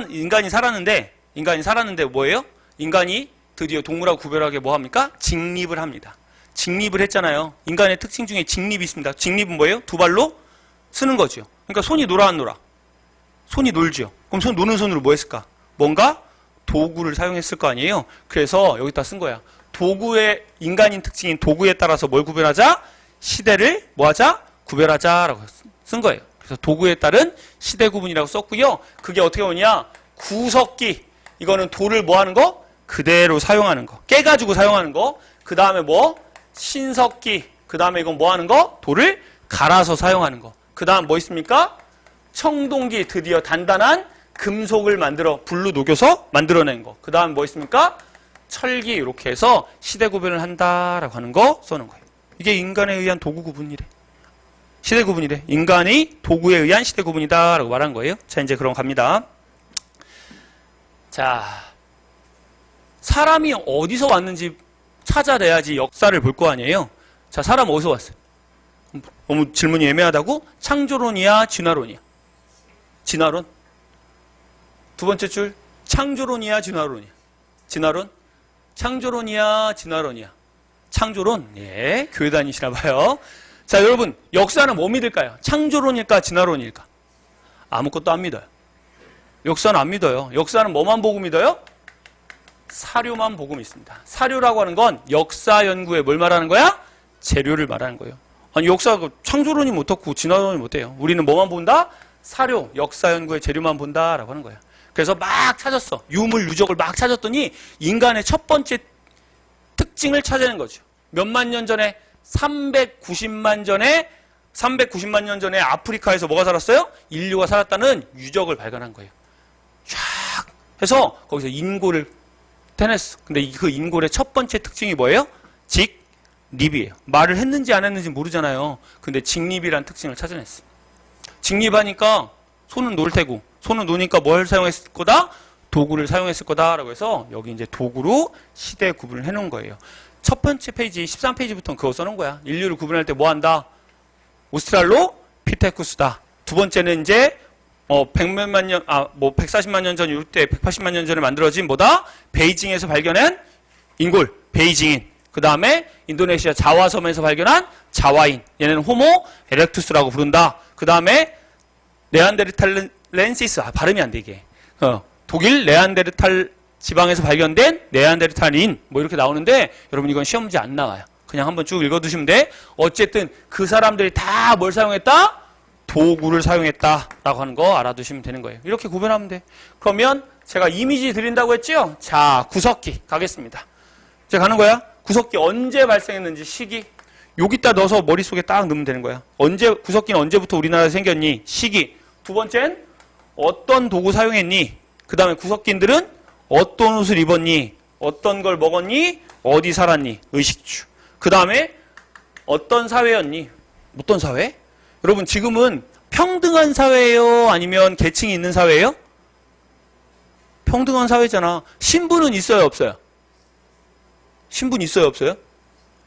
인간이 살았는데 뭐예요? 인간이 드디어 동물하고 구별하게 뭐 합니까? 직립을 합니다. 직립을 했잖아요. 인간의 특징 중에 직립이 있습니다. 직립은 뭐예요? 두 발로 쓰는 거죠. 그러니까 손이 놀아 안 놀아? 손이 놀죠. 그럼 노는 손으로 뭐 했을까? 뭔가 도구를 사용했을 거 아니에요? 그래서 여기다 쓴 거야. 인간인 특징인 도구에 따라서 뭘 구별하자? 시대를 뭐 하자? 구별하자라고 쓴 거예요. 그래서 도구에 따른 시대 구분이라고 썼고요. 그게 어떻게 오냐? 구석기. 이거는 돌을 뭐 하는 거? 그대로 사용하는 거. 깨가지고 사용하는 거. 그 다음에 뭐? 신석기. 그 다음에 이건 뭐 하는 거? 돌을 갈아서 사용하는 거. 그 다음 뭐 있습니까? 청동기. 드디어 단단한 금속을 불로 녹여서 만들어낸 거. 그 다음 뭐 있습니까? 철기. 이렇게 해서 시대 구분을 한다라고 하는 거 써놓은 거예요. 이게 인간에 의한 도구 구분이래. 시대 구분이래. 인간이 도구에 의한 시대 구분이다라고 말한 거예요. 자, 이제 그럼 갑니다. 자, 사람이 어디서 왔는지 찾아내야지 역사를 볼 거 아니에요. 자, 사람 어디서 왔어요? 너무 질문이 애매하다고? 창조론이야, 진화론이야? 진화론? 두 번째 줄, 창조론이야, 진화론이야? 진화론? 창조론이야, 진화론이야? 창조론? 예, 교회 다니시나 봐요. 자, 여러분, 역사는 뭐 믿을까요? 창조론일까, 진화론일까? 아무것도 안 믿어요. 역사는 안 믿어요. 역사는 뭐만 보고 믿어요? 사료만 보고 믿습니다. 사료라고 하는 건 역사 연구에 뭘 말하는 거야? 재료를 말하는 거예요. 아니, 역사가 창조론이 못하고 진화론이 못해요. 우리는 뭐만 본다? 사료, 역사 연구의 재료만 본다라고 하는 거예요. 그래서 막 찾았어. 유물, 유적을 막 찾았더니 인간의 첫 번째 특징을 찾아낸 거죠. 몇만 년 전에 390만 년 전에 아프리카에서 뭐가 살았어요? 인류가 살았다는 유적을 발견한 거예요. 쫙 해서 거기서 인골을 해냈어. 근데 그 인골의 첫 번째 특징이 뭐예요? 직립이에요. 말을 했는지 안 했는지 모르잖아요. 근데 직립이라는 특징을 찾아냈어. 직립하니까 손은 놀 테고, 손은 노니까 뭘 사용했을 거다? 도구를 사용했을 거다라고 해서 여기 이제 도구로 시대 구분을 해놓은 거예요. 첫 번째 페이지 13페이지부터는 그거 써놓은 거야. 인류를 구분할 때 뭐 한다? 오스트랄로피테쿠스다. 두 번째는 이제 140만 년 전, 이때 180만 년 전에 만들어진 뭐다? 베이징에서 발견한 인골, 베이징인. 그 다음에 인도네시아 자와섬에서 발견한 자와인. 얘는 호모 에렉투스라고 부른다. 그 다음에 네안데르탈렌시스. 발음이 안 돼, 이게. 독일 네안데르탈 지방에서 발견된 네안데르탈인. 뭐 이렇게 나오는데, 여러분 이건 시험 문제 안 나와요. 그냥 한번 쭉 읽어두시면 돼. 어쨌든 그 사람들이 다 뭘 사용했다? 도구를 사용했다라고 하는 거 알아두시면 되는 거예요. 이렇게 구별하면 돼. 그러면 제가 이미지 드린다고 했죠? 자, 구석기 가겠습니다. 이제 가는 거야. 구석기 언제 발생했는지 시기. 여기다 넣어서 머릿속에 딱 넣으면 되는 거야. 구석기는 언제부터 우리나라에 생겼니? 시기. 두 번째는 어떤 도구 사용했니? 그 다음에 구석기인들은 어떤 옷을 입었니? 어떤 걸 먹었니? 어디 살았니? 의식주. 그 다음에 어떤 사회였니? 어떤 사회? 여러분 지금은 평등한 사회예요? 아니면 계층이 있는 사회예요? 평등한 사회잖아. 신분은 있어요, 없어요? 신분 있어요, 없어요?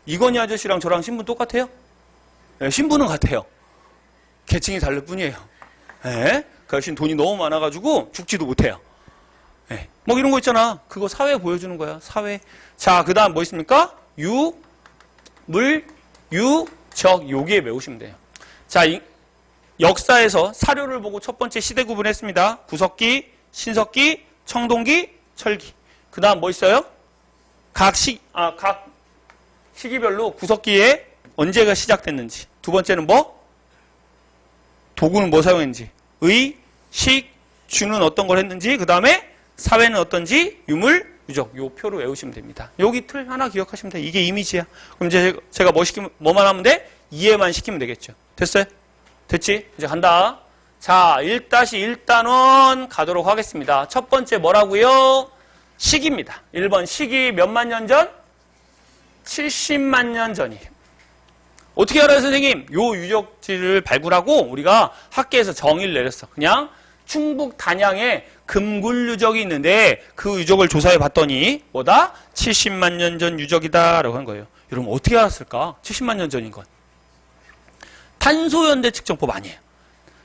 이건희 아저씨랑 저랑 신분 똑같아요? 네, 신분은 같아요. 계층이 다를 뿐이에요. 네, 그 아저씨는 돈이 너무 많아가지고 죽지도 못해요. 네, 뭐 이런 거 있잖아. 그거 사회 보여주는 거야, 사회. 자, 그 다음 뭐 있습니까? 유, 물, 유, 적. 요기에 외우시면 돼요. 자, 역사에서 사료를 보고 첫 번째 시대 구분했습니다. 구석기, 신석기, 청동기, 철기. 그 다음 뭐 있어요? 각 시기별로 구석기에 언제가 시작됐는지. 두 번째는 뭐? 도구는 뭐 사용했는지. 의, 식, 주는 어떤 걸 했는지. 그 다음에 사회는 어떤지. 유물, 유적. 요 표로 외우시면 됩니다. 여기 틀 하나 기억하시면 돼요. 이게 이미지야. 그럼 이제 제가 뭐만 하면 돼? 이해만 시키면 되겠죠. 됐어요? 됐지? 이제 간다. 자, 1-1단원 가도록 하겠습니다. 첫 번째 뭐라고요? 시기입니다. 1번 시기 몇만 년 전? 70만 년 전이에요. 어떻게 알아요, 선생님? 요 유적지를 발굴하고 우리가 학계에서 정의를 내렸어. 그냥 충북 단양에 금굴 유적이 있는데 그 유적을 조사해 봤더니 뭐다? 70만 년 전 유적이다 라고 한 거예요. 여러분 어떻게 알았을까? 70만 년 전인 건. 탄소연대 측정법 아니에요.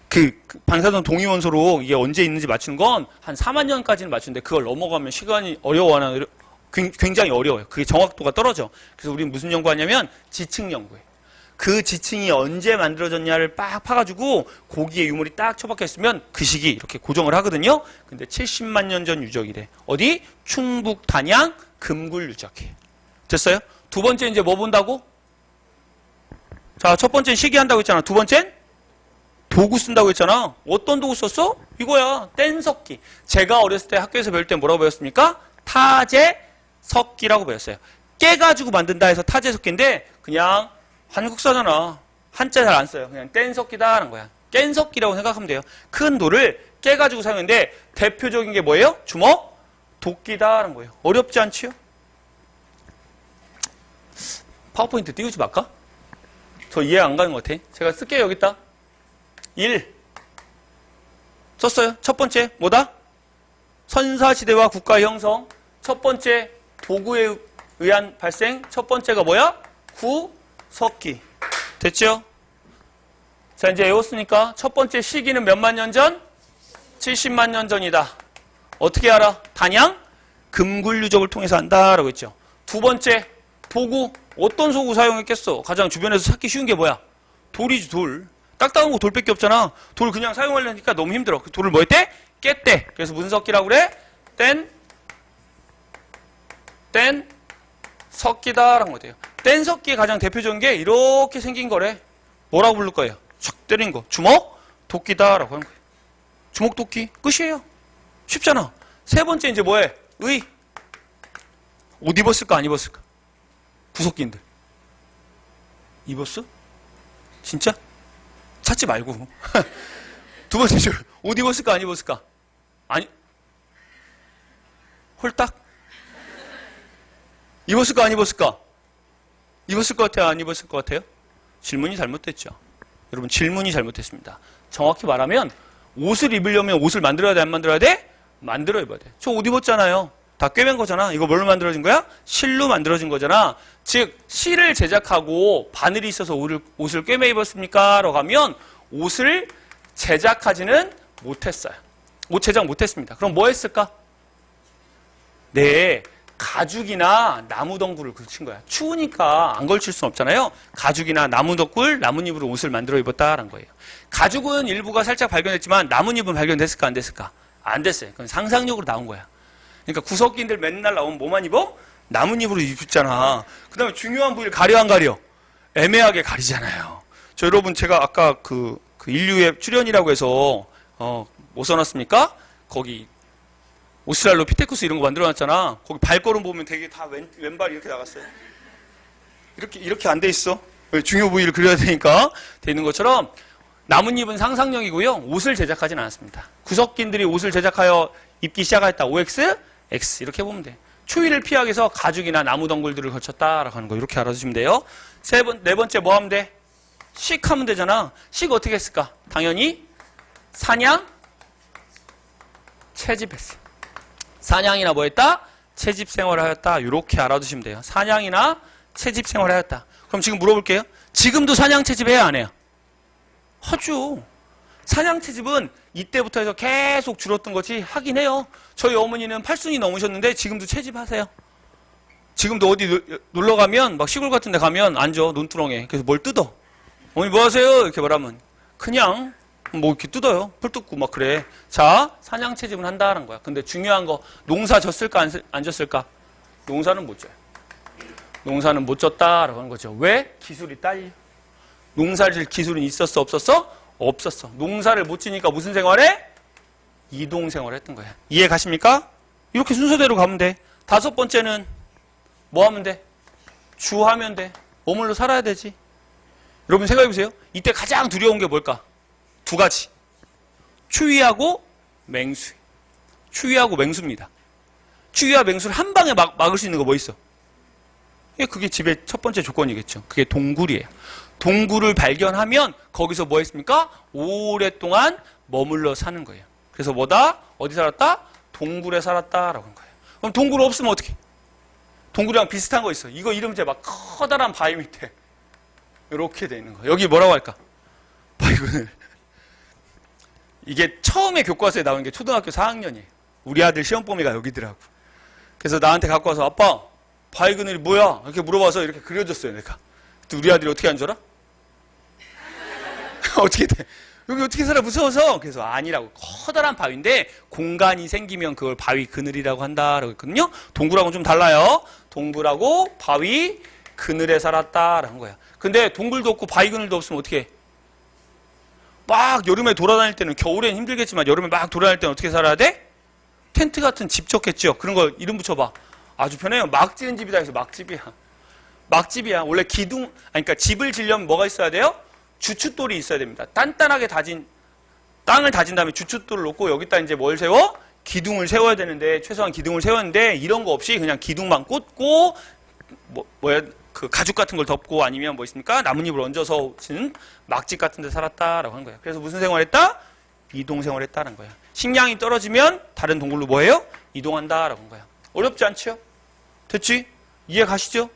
그 방사선 동위원소로 이게 언제 있는지 맞추는 건 한 4만 년까지는 맞추는데 그걸 넘어가면 시간이 어려워하나 굉장히 어려워요. 그게 정확도가 떨어져. 그래서 우리는 무슨 연구하냐면 지층 연구예요. 그 지층이 언제 만들어졌냐를 빡 파가지고 고기에 유물이 딱 처박혀 있으면 그 시기 이렇게 고정을 하거든요. 근데 70만 년 전 유적이래. 어디? 충북 단양 금굴 유적이에요. 됐어요? 두 번째 이제 뭐 본다고? 자, 첫 번째는 시기 한다고 했잖아. 두 번째는 도구 쓴다고 했잖아. 어떤 도구 썼어? 이거야. 뗀석기. 제가 어렸을 때 학교에서 배울 때 뭐라고 배웠습니까? 타제석기라고 배웠어요. 깨가지고 만든다 해서 타제석기인데 그냥 한국사잖아. 한자 잘 안 써요. 그냥 뗀석기다 하는 거야. 뗀석기라고 생각하면 돼요. 큰 돌을 깨가지고 사용했는데 대표적인 게 뭐예요? 주먹? 도끼다 하는 거예요. 어렵지 않지요? 파워포인트 띄우지 말까? 저 이해 안 가는 것 같아. 제가 쓸게요. 여기 있다. 1 썼어요. 첫 번째 뭐다? 선사시대와 국가 형성. 첫 번째 도구에 의한 발생. 첫 번째가 뭐야? 구석기. 됐죠? 자, 이제 외웠으니까 첫 번째 시기는 몇만 년 전? 70만 년 전이다. 어떻게 알아? 단양 금굴 유적을 통해서 안다라고 했죠. 두 번째 도구. 어떤 도구 사용했겠어? 가장 주변에서 찾기 쉬운 게 뭐야? 돌이지, 돌. 딱딱한 거 돌밖에 없잖아. 돌 그냥 사용하려니까 너무 힘들어. 그 돌을 뭐 했대? 깼대. 그래서 무슨 석기라고 그래? 뗀 석기다라는 거예요. 뗀 석기의 가장 대표적인 게 이렇게 생긴 거래. 뭐라고 부를 거예요? 촥 때린 거. 주먹 도끼다라고 하는 거예요. 주먹 도끼 끝이에요. 쉽잖아. 세 번째 이제 뭐해? 의. 옷 입었을까 안 입었을까? 구석기인들. 입었어? 진짜? 찾지 말고. 두 번째 줄. 옷 입었을까 안 입었을까? 아니. 홀딱? 입었을까 안 입었을까? 입었을 것 같아요? 안 입었을 것 같아요? 질문이 잘못됐죠. 여러분 질문이 잘못됐습니다. 정확히 말하면 옷을 입으려면 옷을 만들어야 돼? 안 만들어야 돼? 만들어 입어야 돼. 저 옷 입었잖아요. 다 꿰맨 거잖아. 이거 뭘로 만들어진 거야? 실로 만들어진 거잖아. 즉 실을 제작하고 바늘이 있어서 옷을 꿰매 입었습니까? 라고 하면 옷을 제작하지는 못했어요. 옷 제작 못했습니다. 그럼 뭐 했을까? 네, 가죽이나 나무덩굴을 걸친 거야. 추우니까 안 걸칠 수는 없잖아요. 가죽이나 나무덩굴, 나뭇잎으로 옷을 만들어 입었다라는 거예요. 가죽은 일부가 살짝 발견됐지만 나뭇잎은 발견됐을까 안 됐을까? 안 됐어요. 그건 상상력으로 나온 거야. 그러니까 구석기인들 맨날 나오면 뭐만 입어? 나뭇잎으로 입잖아. 그 다음에 중요한 부위를 가려 안 가려? 애매하게 가리잖아요. 저 여러분 제가 아까 그 인류의 출현이라고 해서 뭐 써놨습니까? 거기 오스트랄로피테쿠스 이런 거 만들어놨잖아. 거기 발걸음 보면 되게 다 왼발이 이렇게 나갔어요. 이렇게 안 돼 있어. 중요 부위를 그려야 되니까 돼 있는 것처럼 나뭇잎은 상상력이고요. 옷을 제작하진 않았습니다. 구석기인들이 옷을 제작하여 입기 시작했다. OX, X 이렇게 보면 돼. 추위를 피하기 위해서 가죽이나 나무 덩굴들을 걸쳤다라고 하는 거 이렇게 알아주시면 돼요. 네 번째 뭐 하면 돼? 식 하면 되잖아. 식 어떻게 했을까? 당연히 사냥, 채집했어. 사냥이나 뭐 했다? 채집 생활을 하였다. 이렇게 알아두시면 돼요. 사냥이나 채집 생활을 하였다. 그럼 지금 물어볼게요. 지금도 사냥 채집해야 안 해요? 하죠. 사냥 채집은 이때부터 해서 계속 줄었던 거지 하긴 해요. 저희 어머니는 8순이 넘으셨는데 지금도 채집하세요. 지금도 어디 놀러 가면 막 시골 같은 데 가면 앉아 논두렁에. 그래서 뭘 뜯어. 어머니 뭐 하세요? 이렇게 말하면 그냥 뭐 이렇게 뜯어요. 풀 뜯고 막 그래. 자, 사냥 채집은 한다는 거야. 근데 중요한 거 농사 졌을까 안 졌을까? 농사는 못 져요. 농사는 못 졌다라고 하는 거죠. 왜? 기술이 딸려. 농사를 질 기술은 있었어 없었어? 없었어. 농사를 못 지니까 무슨 생활해? 이동 생활을 했던 거야. 이해 가십니까? 이렇게 순서대로 가면 돼. 다섯 번째는 뭐 하면 돼? 주하면 돼. 머물러 살아야 되지. 여러분 생각해보세요. 이때 가장 두려운 게 뭘까? 두 가지. 추위하고 맹수. 추위하고 맹수입니다. 추위와 맹수를 한 방에 막을 수 있는 거 뭐 있어? 그게 집의 첫 번째 조건이겠죠. 그게 동굴이에요. 동굴을 발견하면 거기서 뭐 했습니까? 오랫동안 머물러 사는 거예요. 그래서 뭐다? 어디 살았다? 동굴에 살았다라고 하는 거예요. 그럼 동굴 없으면 어떻게? 동굴이랑 비슷한 거 있어. 이거 이름 막 커다란 바위 밑에 이렇게 돼 있는 거. 여기 뭐라고 할까? 바위그늘. 이게 처음에 교과서에 나오는 게 초등학교 4학년이에요. 우리 아들 시험 범위가 여기더라고. 그래서 나한테 갖고 와서 아빠 바위그늘이 뭐야? 이렇게 물어봐서 이렇게 그려줬어요. 내가. 우리 아들이 어떻게 한 줄 알아? 어떻게 돼? 여기 어떻게 살아? 무서워서. 그래서 아니라고. 커다란 바위인데 공간이 생기면 그걸 바위 그늘이라고 한다라고 했거든요. 동굴하고는 좀 달라요. 동굴하고 바위 그늘에 살았다라는 거야. 근데 동굴도 없고 바위 그늘도 없으면 어떻게 해? 막 여름에 돌아다닐 때는 겨울엔 힘들겠지만 여름에 막 돌아다닐 때는 어떻게 살아야 돼? 텐트 같은 집 졌겠죠. 그런 거 이름 붙여봐. 아주 편해요. 막 지은 집이다 해서 막집이야. 막집이야. 원래 그러니까 집을 지려면 뭐가 있어야 돼요? 주춧돌이 있어야 됩니다. 단단하게 다진, 땅을 다진 다음에 주춧돌을 놓고 여기다 이제 뭘 세워? 기둥을 세워야 되는데, 최소한 기둥을 세웠는데, 이런 거 없이 그냥 기둥만 꽂고, 그 가죽 같은 걸 덮고 아니면 뭐 있습니까? 나뭇잎을 얹어서 진 막집 같은 데 살았다라고 하는 거예요. 그래서 무슨 생활했다? 이동 생활했다는 거야. 식량이 떨어지면 다른 동굴로 뭐예요? 이동한다라고 하는 거야. 어렵지 않죠? 됐지? 이해 가시죠?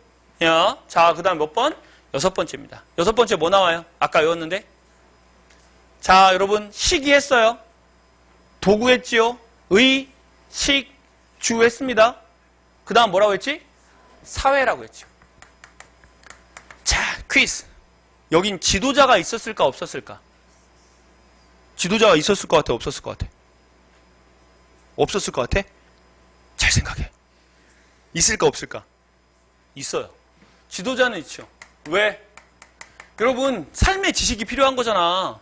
야, 자, 그 다음 몇 번? 6번째입니다. 6번째 뭐 나와요? 아까 외웠는데? 자, 여러분, 식이 했어요. 도구 했지요? 의, 식, 주 했습니다. 그 다음 뭐라고 했지? 사회라고 했죠. 자, 퀴즈. 여긴 지도자가 있었을까, 없었을까? 지도자가 있었을 것 같아, 없었을 것 같아? 없었을 것 같아? 잘 생각해. 있을까, 없을까? 있어요. 지도자는 있죠. 왜? 여러분, 삶의 지식이 필요한 거잖아.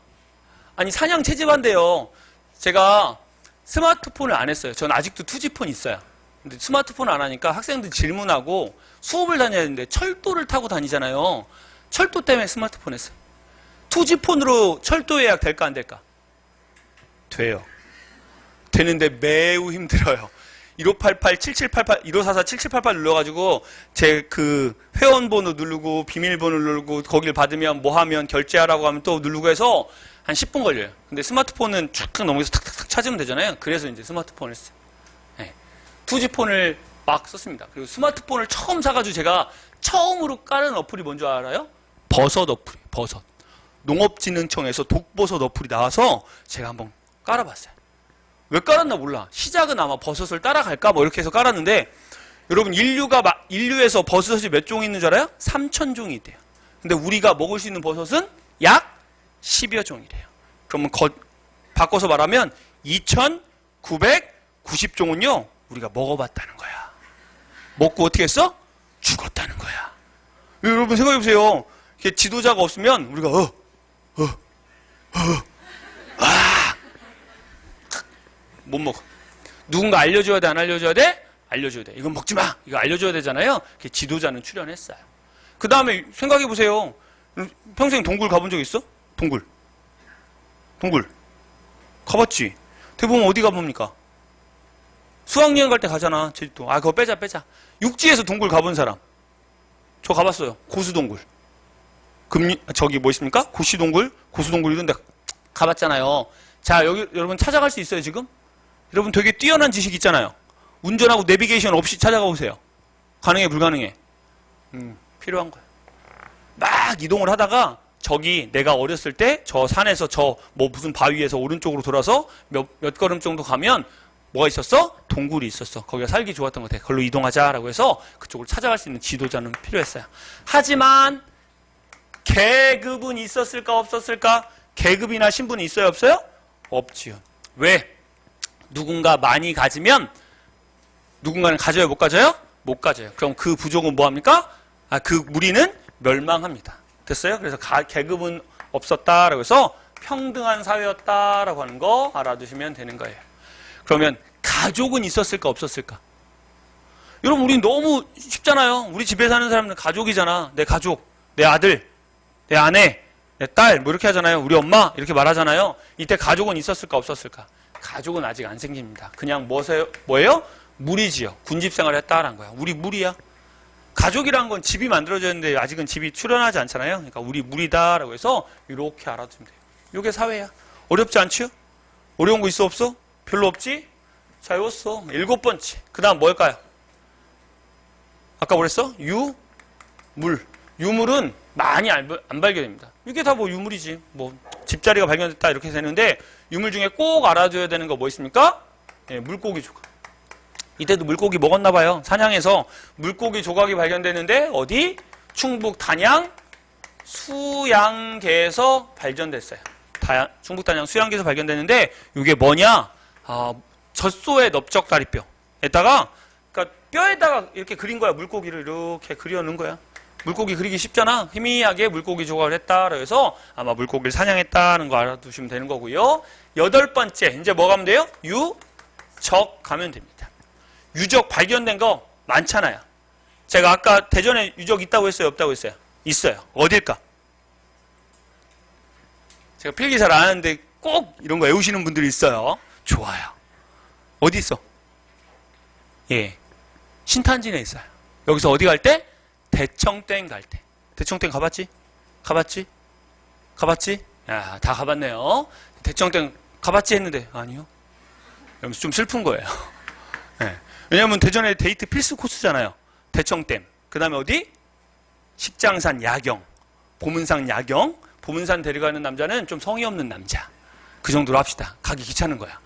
아니, 사냥 채집한대요. 제가 스마트폰을 안 했어요. 전 아직도 투지폰 있어요. 근데 스마트폰 안 하니까 학생들 질문하고 수업을 다녀야 되는데 철도를 타고 다니잖아요. 철도 때문에 스마트폰 했어요. 투지폰으로 철도 예약 될까, 안 될까? 돼요. 되는데 매우 힘들어요. 1588-7788, 1544-7788 눌러가지고 제 그 회원번호 누르고 비밀번호 누르고 거길 받으면 뭐 하면 결제하라고 하면 또 누르고 해서 한 10분 걸려요. 근데 스마트폰은 쭉 넘어서 탁탁탁 찾으면 되잖아요. 그래서 이제 스마트폰을 써요. 네. 투지폰을 막 썼습니다. 그리고 스마트폰을 처음 사가지고 제가 처음으로 깔은 어플이 뭔지 알아요? 버섯 어플이에요. 버섯. 농업진흥청에서 독버섯 어플이 나와서 제가 한번 깔아봤어요. 왜 깔았나 몰라. 시작은 아마 버섯을 따라갈까 뭐 이렇게 해서 깔았는데 여러분 인류에서 버섯이 몇 종이 있는 줄 알아요? 3,000종이 있대요. 근데 우리가 먹을 수 있는 버섯은 약 10여 종이래요. 그러면 바꿔서 말하면 2,990종은요 우리가 먹어봤다는 거야. 먹고 어떻게 했어? 죽었다는 거야. 여러분 생각해보세요. 이렇게 지도자가 없으면 우리가 못 먹어. 누군가 알려줘야 돼, 안 알려줘야 돼? 알려줘야 돼. 이건 먹지 마. 이거 알려줘야 되잖아요. 지도자는 출연했어요. 그 다음에 생각해보세요. 평생 동굴 가본 적 있어? 동굴. 가봤지? 대부분 어디 가봅니까? 수학여행 갈 때 가잖아. 제주도. 아, 그거 빼자. 육지에서 동굴 가본 사람. 저 가봤어요. 고수동굴. 저기 뭐 있습니까? 고시동굴, 고수동굴 이런 데 가봤잖아요. 자, 여기 여러분 찾아갈 수 있어요, 지금? 여러분 되게 뛰어난 지식 있잖아요. 운전하고 내비게이션 없이 찾아가 보세요. 가능해, 불가능해? 필요한 거예요. 막 이동을 하다가 저기 내가 어렸을 때 저 산에서 저 뭐 무슨 바위에서 오른쪽으로 돌아서 몇 걸음 정도 가면 뭐가 있었어? 동굴이 있었어. 거기가 살기 좋았던 것 같아. 그걸로 이동하자라고 해서 그쪽으로 찾아갈 수 있는 지도자는 필요했어요. 하지만 계급은 있었을까 없었을까? 계급이나 신분이 있어요 없어요? 없지요. 왜? 누군가 많이 가지면 누군가는 가져요 못 가져요? 못 가져요. 그럼 그 부족은 뭐합니까? 그 무리는 멸망합니다. 됐어요? 그래서 계급은 없었다라고 해서 평등한 사회였다라고 하는 거 알아두시면 되는 거예요. 그러면 가족은 있었을까 없었을까? 여러분 우리 너무 쉽잖아요. 우리 집에 사는 사람은 가족이잖아. 내 가족, 내 아들, 내 아내, 내 딸 뭐 이렇게 하잖아요. 우리 엄마 이렇게 말하잖아요. 이때 가족은 있었을까 없었을까? 가족은 아직 안 생깁니다. 그냥 뭐예요? 무리지요. 군집생활을 했다라는 거야. 우리 무리야. 가족이란 건 집이 만들어졌는데 아직은 집이 출현하지 않잖아요. 그러니까 우리 무리다라고 해서 이렇게 알아두면 돼요. 이게 사회야. 어렵지 않죠? 어려운 거 있어 없어? 별로 없지? 자, 외웠어. 7번째. 그 다음 뭘까요? 아까 뭐랬어? 유물. 유물은 많이 안 발견됩니다. 이게 다 뭐 유물이지. 뭐 집자리가 발견됐다 이렇게 되는데 유물 중에 꼭 알아둬야 되는 거 뭐 있습니까? 예, 물고기 조각. 이때도 물고기 먹었나 봐요. 사냥해서 물고기 조각이 발견됐는데 어디? 충북 단양 수양계에서 발견됐어요. 충북 단양 수양계에서 발견됐는데 이게 뭐냐? 젖소의 넓적다리뼈에다가 그러니까 뼈에다가 이렇게 그린 거야. 물고기를 이렇게 그려놓은 거야. 물고기 그리기 쉽잖아. 희미하게 물고기 조각을 했다. 그래서 아마 물고기를 사냥했다는 거 알아두시면 되는 거고요. 8번째 이제 뭐 가면 돼요? 유적 가면 됩니다. 유적 발견된 거 많잖아요. 제가 아까 대전에 유적 있다고 했어요? 없다고 했어요? 있어요. 어딜까? 제가 필기 잘 안 하는데 꼭 이런 거 외우시는 분들이 있어요. 좋아요. 어디 있어? 예, 신탄진에 있어요. 여기서 어디 갈 때? 대청댐 갈 때. 대청댐 가봤지? 가봤지? 가봤지? 야, 다 가봤네요. 대청댐 가봤지 했는데 아니요. 여기서 좀 슬픈 거예요. 네. 왜냐면 대전에 데이트 필수 코스잖아요. 대청댐. 그 다음에 어디? 식장산 야경. 보문산 야경. 보문산 데려가는 남자는 좀 성의 없는 남자. 그 정도로 합시다. 가기 귀찮은 거야.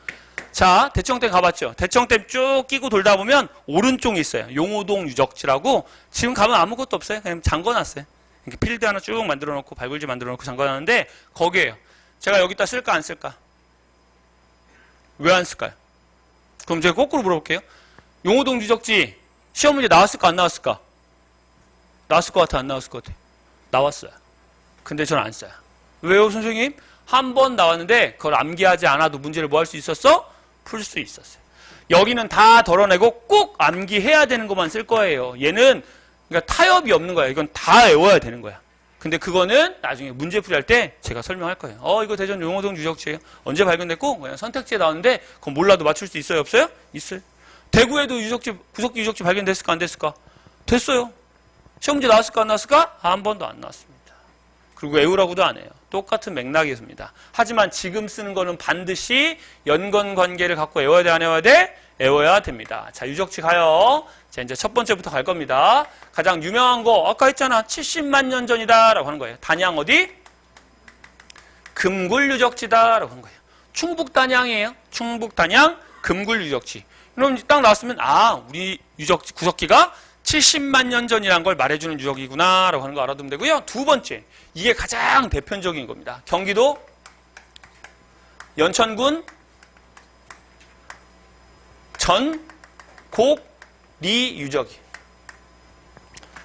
자, 대청댐 가봤죠? 대청댐 쭉 끼고 돌다 보면 오른쪽에 있어요. 용호동 유적지라고. 지금 가면 아무것도 없어요. 그냥 잠궈놨어요. 이렇게 필드 하나 쭉 만들어 놓고 발굴지 만들어 놓고 잠궈놨는데 거기에요. 제가 여기다 쓸까 안 쓸까? 왜 안 쓸까요? 그럼 제가 거꾸로 물어볼게요. 용호동 유적지 시험 문제 나왔을까 안 나왔을까? 나왔을 것 같아 안 나왔을 것 같아? 나왔어요. 근데 저는 안 써요. 왜요 선생님? 한 번 나왔는데 그걸 암기하지 않아도 문제를 뭐 할 수 있었어? 풀 수 있었어요. 여기는 다 덜어내고 꼭 암기해야 되는 것만 쓸 거예요. 얘는 그러니까 타협이 없는 거야. 이건 다 외워야 되는 거야. 근데 그거는 나중에 문제풀이 할 때 제가 설명할 거예요. 이거 대전 용호동 유적지예요. 언제 발견됐고 그냥 선택지에 나왔는데 그건 몰라도 맞출 수 있어요 없어요? 있어요. 대구에도 유적지 구석기 유적지 발견됐을까 안 됐을까? 됐어요. 시험 문제 나왔을까 안 나왔을까? 한 번도 안 나왔습니다. 그리고 외우라고도 안 해요. 똑같은 맥락이었습니다. 하지만 지금 쓰는 거는 반드시 연관관계를 갖고 외워야 돼 안 외워야 돼? 외워야 됩니다. 자, 유적지 가요. 자, 이제 첫 번째부터 갈 겁니다. 가장 유명한 거 아까 했잖아. 70만 년 전이다 라고 하는 거예요. 단양 어디? 금굴 유적지다 라고 하는 거예요. 충북 단양이에요. 충북 단양 금굴 유적지. 그럼 딱 나왔으면 우리 유적지 구석기가 70만 년 전이라는 걸 말해주는 유적이구나 라고 하는 거 알아두면 되고요. 두 번째, 이게 가장 대표적인 겁니다. 경기도 연천군 전곡리 유적이.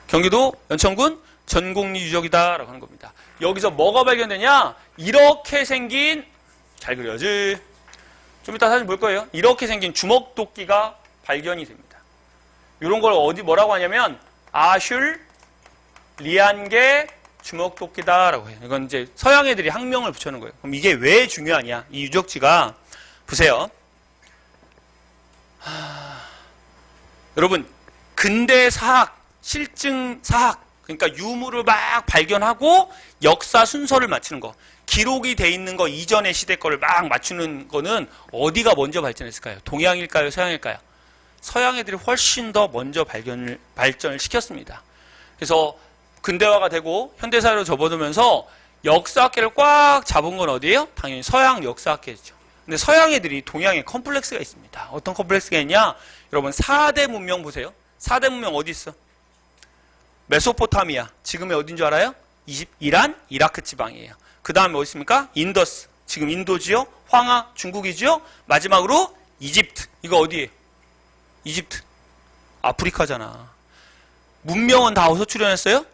경기도 연천군 전곡리 유적이다 라고 하는 겁니다. 여기서 뭐가 발견되냐? 이렇게 생긴, 잘 그려야지. 좀 이따 사진 볼 거예요. 이렇게 생긴 주먹도끼가 발견이 됩니다. 이런 걸 뭐라고 하냐면 아슐 리안계 주먹도끼다라고 해요. 이건 이제 서양 애들이 학명을 붙여놓은 거예요. 그럼 이게 왜 중요하냐? 이 유적지가 보세요. 여러분 근대 사학, 실증 사학 그러니까 유물을 막 발견하고 역사 순서를 맞추는 거. 기록이 돼 있는 거 이전의 시대 거를 막 맞추는 거는 어디가 먼저 발전했을까요? 동양일까요? 서양일까요? 서양 애들이 훨씬 더 먼저 발전을 시켰습니다. 그래서 근대화가 되고 현대사회로 접어들면서 역사학계를 꽉 잡은 건 어디예요? 당연히 서양 역사학계죠. 근데 서양 애들이 동양에 컴플렉스가 있습니다. 어떤 컴플렉스가 있냐? 여러분 4대 문명 보세요. 4대 문명 어디 있어? 메소포타미아. 지금의 어딘 줄 알아요? 이란, 이라크 지방이에요. 그 다음에 어디 있습니까? 인더스. 지금 인도지요? 황하, 중국이지요? 마지막으로 이집트. 이거 어디예요? 이집트. 아프리카잖아. 문명은 다 어디서 출현했어요?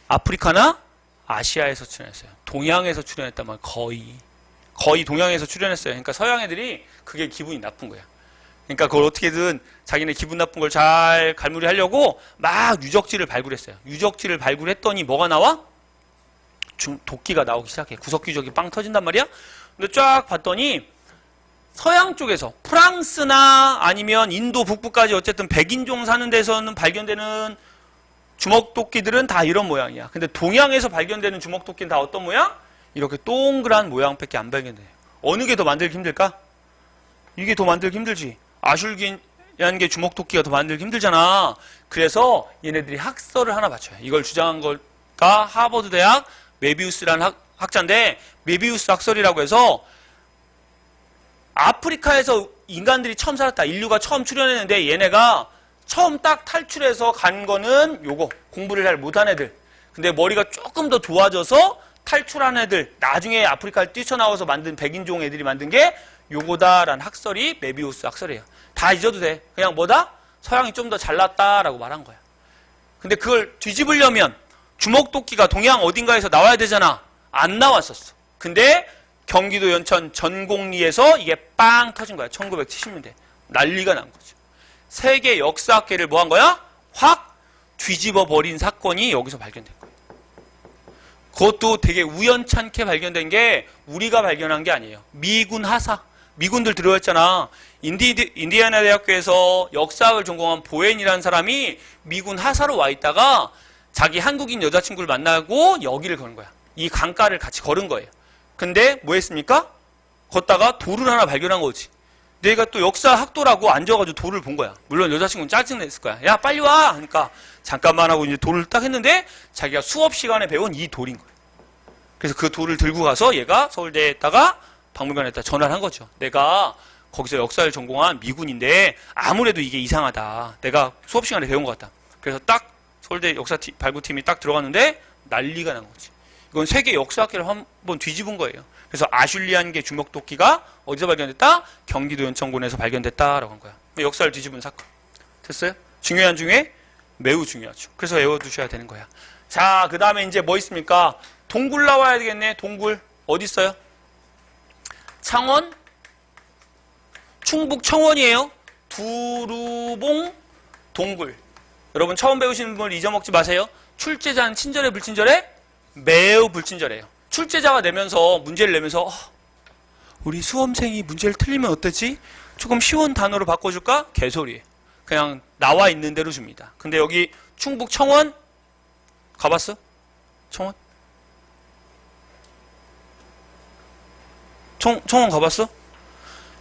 아프리카나 아시아에서 출현했어요. 동양에서 출현했단 말이에요. 거의 동양에서 출현했어요. 그러니까 서양 애들이 그게 기분이 나쁜 거야. 그러니까 그걸 어떻게든 자기네 기분 나쁜 걸 잘 갈무리하려고 막 유적지를 발굴했어요. 유적지를 발굴했더니 뭐가 나와? 도끼가 나오기 시작해. 구석기적이 빵 터진단 말이야. 근데 쫙 봤더니 서양 쪽에서 프랑스나 아니면 인도 북부까지 어쨌든 백인종 사는 데서는 발견되는 주먹도끼들은 다 이런 모양이야. 근데 동양에서 발견되는 주먹도끼는 다 어떤 모양? 이렇게 동그란 모양밖에 안 발견돼요. 어느 게 더 만들기 힘들까? 이게 더 만들기 힘들지. 아슐기안계 주먹도끼가 더 만들기 힘들잖아. 그래서 얘네들이 학설을 하나 맞춰요. 이걸 주장한 거가 하버드 대학 메비우스라는 학자인데, 메비우스 학설이라고 해서 아프리카에서 인간들이 처음 살았다. 인류가 처음 출현했는데 얘네가 처음 딱 탈출해서 간 거는 요거. 공부를 잘 못한 애들. 근데 머리가 조금 더 좋아져서 탈출한 애들. 나중에 아프리카를 뛰쳐나와서 만든 백인종 애들이 만든 게 요거다라는 학설이 메비우스 학설이에요. 다 잊어도 돼. 그냥 뭐다? 서양이 좀 더 잘났다라고 말한 거야. 근데 그걸 뒤집으려면 주먹도끼가 동양 어딘가에서 나와야 되잖아. 안 나왔었어. 근데 경기도 연천 전곡리에서 이게 빵 터진 거야. 1970년대. 난리가 난 거죠. 세계 역사학계를 뭐 한 거야? 확 뒤집어 버린 사건이 여기서 발견된 거예요. 그것도 되게 우연찮게 발견된 게 우리가 발견한 게 아니에요. 미군 하사. 미군들 들어왔잖아. 인디애나 대학교에서 역사학을 전공한 보웬이라는 사람이 미군 하사로 와 있다가 자기 한국인 여자친구를 만나고 여기를 거는 거야. 이 강가를 같이 걸은 거예요. 근데 뭐 했습니까? 걷다가 돌을 하나 발견한 거지. 내가 또 역사 학도라고 앉아가지고 돌을 본 거야. 물론 여자친구는 짜증냈을 거야. 야 빨리 와! 하니까 잠깐만 하고 이제 돌을 딱 했는데 자기가 수업 시간에 배운 이 돌인 거야. 그래서 그 돌을 들고 가서 얘가 서울대에다가 박물관에다 전화를 한 거죠. 내가 거기서 역사를 전공한 미군인데 아무래도 이게 이상하다. 내가 수업 시간에 배운 것 같다. 그래서 딱 서울대 역사 발굴팀이 딱 들어갔는데 난리가 난 거지. 이건 세계 역사학계를 한번 뒤집은 거예요. 그래서 아슐리안계 주먹도끼가 어디서 발견됐다? 경기도 연천군에서 발견됐다라고 한 거야. 역사를 뒤집은 사건. 됐어요? 중요한 중에 매우 중요하죠. 그래서 외워두셔야 되는 거야. 자, 그 다음에 이제 뭐 있습니까? 동굴 나와야 되겠네. 동굴. 어디 있어요? 창원? 충북 청원이에요. 두루봉 동굴. 여러분 처음 배우시는 분을 잊어먹지 마세요. 출제자는 친절해 불친절해? 매우 불친절해요. 출제자가 내면서 문제를 내면서 우리 수험생이 문제를 틀리면 어떠지? 조금 쉬운 단어로 바꿔줄까? 개소리예요. 그냥 나와 있는 대로 줍니다. 근데 여기 충북 청원 가봤어? 청원? 청원 가봤어?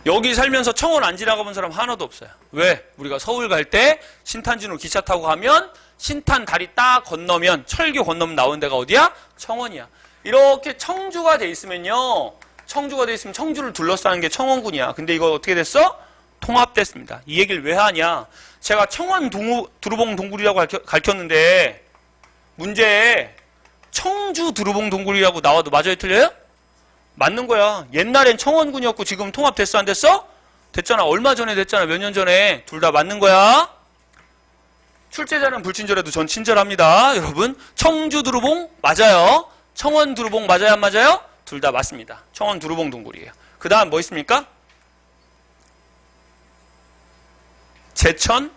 여기 살면서 청원 안 지나가 본 사람 하나도 없어요. 왜? 우리가 서울 갈 때 신탄진으로 기차 타고 가면 신탄 다리 딱 건너면 철교 건너면 나온 데가 어디야? 청원이야. 이렇게 청주가 돼 있으면요. 청주가 돼 있으면 청주를 둘러싸는 게 청원군이야. 근데 이거 어떻게 됐어? 통합됐습니다. 이 얘기를 왜 하냐? 제가 청원 두루봉 동굴이라고 가르쳤는데 문제에 청주 두루봉 동굴이라고 나와도 맞아요? 틀려요? 맞는 거야. 옛날엔 청원군이었고 지금 통합됐어? 안 됐어? 됐잖아. 얼마 전에 됐잖아. 몇 년 전에. 둘 다 맞는 거야. 출제자는 불친절해도 전 친절합니다. 여러분 청주 두루봉 맞아요. 청원 두루봉 맞아요? 안 맞아요? 둘 다 맞습니다. 청원 두루봉 동굴이에요. 그 다음 뭐 있습니까? 제천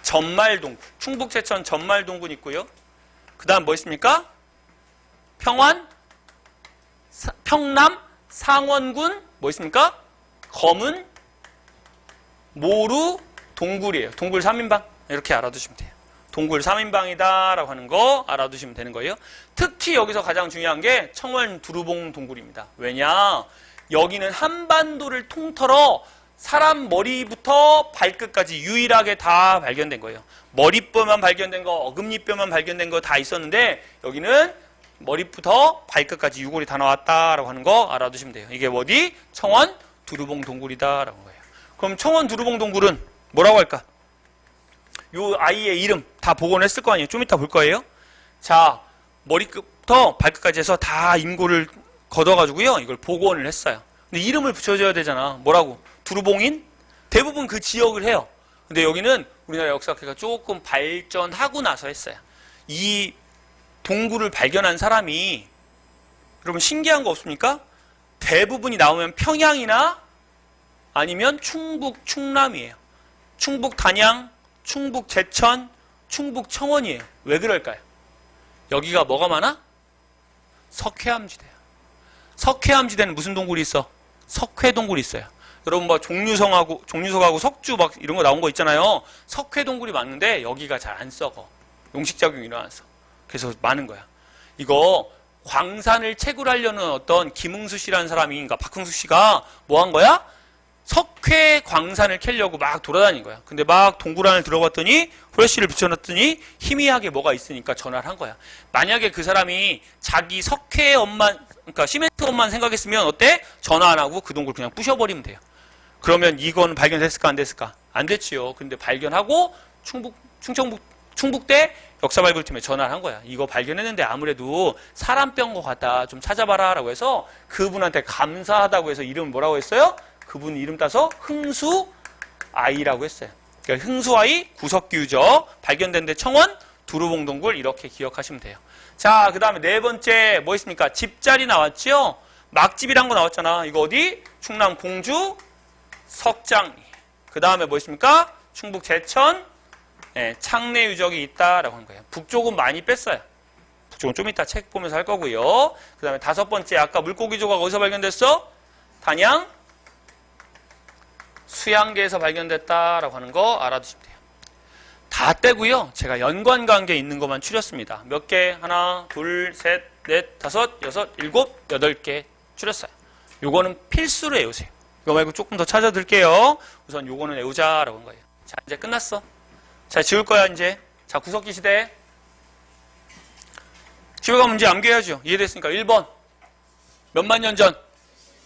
전말동굴. 충북 제천 전말동굴 있고요. 그 다음 뭐 있습니까? 평남 상원군 뭐 있습니까? 검은 모루 동굴이에요. 동굴 3인방 이렇게 알아두시면 돼요. 동굴 3인방이다 라고 하는 거 알아두시면 되는 거예요. 특히 여기서 가장 중요한 게 청원 두루봉 동굴입니다. 왜냐? 여기는 한반도를 통틀어 사람 머리부터 발끝까지 유일하게 다 발견된 거예요. 머리뼈만 발견된 거, 어금니뼈만 발견된 거 다 있었는데 여기는 머리부터 발끝까지 유골이 다 나왔다라고 하는 거 알아두시면 돼요. 이게 어디? 청원 두루봉 동굴이다라고 하는 거예요. 그럼 청원 두루봉 동굴은 뭐라고 할까? 요 아이의 이름 다 복원했을 거 아니에요. 좀 이따 볼 거예요. 자, 머리끝부터 발끝까지 해서 다 임고를 걷어가지고요. 이걸 복원을 했어요. 근데 이름을 붙여줘야 되잖아. 뭐라고? 두루봉인? 대부분 그 지역을 해요. 근데 여기는 우리나라 역사학회가 조금 발전하고 나서 했어요. 이 동굴을 발견한 사람이 여러분 신기한 거 없습니까? 대부분이 나오면 평양이나 아니면 충북 충남이에요. 충북 단양, 충북 제천, 충북 청원이에요. 왜 그럴까요? 여기가 뭐가 많아? 석회암지대야. 석회암지대는 무슨 동굴이 있어? 석회동굴이 있어요. 여러분 뭐 종류석하고 석주 막 이런 거 나온 거 있잖아요. 석회동굴이 많은데 여기가 잘 안 썩어. 용식작용이 일어나서. 그래서 많은 거야. 이거 광산을 채굴하려는 어떤 김흥수 씨라는 사람이, 그러니까 박흥수 씨가 뭐 한 거야? 석회 광산을 캐려고 막 돌아다닌 거야. 근데 막 동굴 안을 들어갔더니 후레쉬를 비춰놨더니 희미하게 뭐가 있으니까 전화를 한 거야. 만약에 그 사람이 자기 석회업만, 그러니까 시멘트업만 생각했으면 어때? 전화 안 하고 그 동굴 그냥 부셔버리면 돼요. 그러면 이건 발견됐을까 안 됐을까? 안 됐지요. 근데 발견하고 충북대 역사발굴팀에 전화를 한 거야. 이거 발견했는데 아무래도 사람 뼈인 것 같다. 좀 찾아봐라 라고 해서 그분한테 감사하다고 해서 이름을 뭐라고 했어요? 그분 이름 따서 흥수아이라고 했어요. 그러니까 흥수아이 구석기 유적 발견된 데 청원 두루봉 동굴 이렇게 기억하시면 돼요. 자, 그 다음에 네 번째 뭐 있습니까? 집자리 나왔죠? 막집이란 거 나왔잖아. 이거 어디? 충남 공주 석장. 그 다음에 뭐 있습니까? 충북 제천 창내 유적이 있다라고 한 거예요. 북쪽은 많이 뺐어요. 북쪽은 좀 이따 책 보면서 할 거고요. 그 다음에 다섯 번째 아까 물고기 조각 어디서 발견됐어? 단양 수양계에서 발견됐다라고 하는 거 알아두시면 돼요. 다 떼고요. 제가 연관관계 있는 것만 추렸습니다. 몇 개? 하나, 둘, 셋, 넷, 다섯, 여섯, 일곱, 여덟 개 추렸어요. 요거는 필수로 외우세요. 이거 말고 조금 더 찾아드릴게요. 우선 요거는 외우자라고 한 거예요. 자, 이제 끝났어. 자, 지울 거야, 이제. 자, 구석기 시대. 집에 가면 문제 암기해야죠. 이해됐으니까. 1번. 몇만 년 전?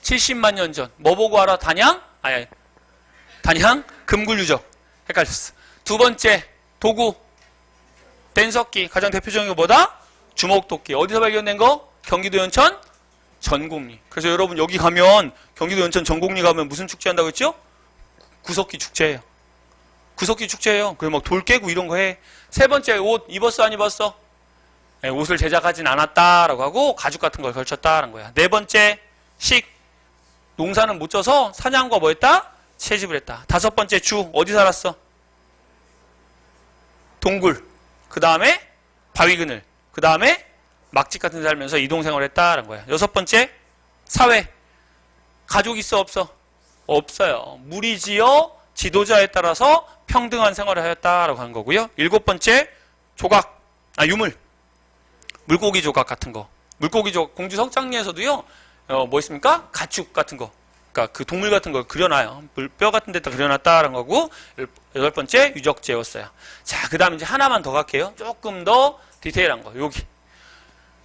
70만 년 전. 뭐 보고 알아? 단양? 아니. 단양? 금굴유적. 헷갈렸어. 두 번째. 도구. 벤석기. 가장 대표적인 게 뭐다? 주먹도끼. 어디서 발견된 거? 경기도 연천? 전곡리. 그래서 여러분 여기 가면 경기도 연천 전곡리 가면 무슨 축제 한다고 했죠? 구석기 축제예요. 구석기 축제예요. 그래서 막 돌 깨고 이런 거 해. 세 번째, 옷 입었어 안 입었어? 네, 옷을 제작하진 않았다라고 하고 가죽 같은 걸 걸쳤다라는 거야. 네 번째, 식. 농사는 못 져서 사냥과 뭐 했다? 채집을 했다. 다섯 번째, 주. 어디 살았어? 동굴. 그 다음에 바위 그늘. 그 다음에 막집 같은 데 살면서 이동생활을 했다라는 거야. 여섯 번째, 사회. 가족 있어 없어? 없어요. 무리지어 지도자에 따라서 평등한 생활을 하였다라고 하는 거고요. 일곱 번째, 조각. 유물. 물고기 조각 같은 거. 물고기 조각. 공주 석장리에서도요. 뭐 있습니까? 가축 같은 거. 그러니까 그 동물 같은 걸 그려놔요. 뼈 같은 데다 그려놨다라는 거고. 여덟 번째, 유적지였어요. 자, 그 다음에 이제 하나만 더 갈게요. 조금 더 디테일한 거. 여기.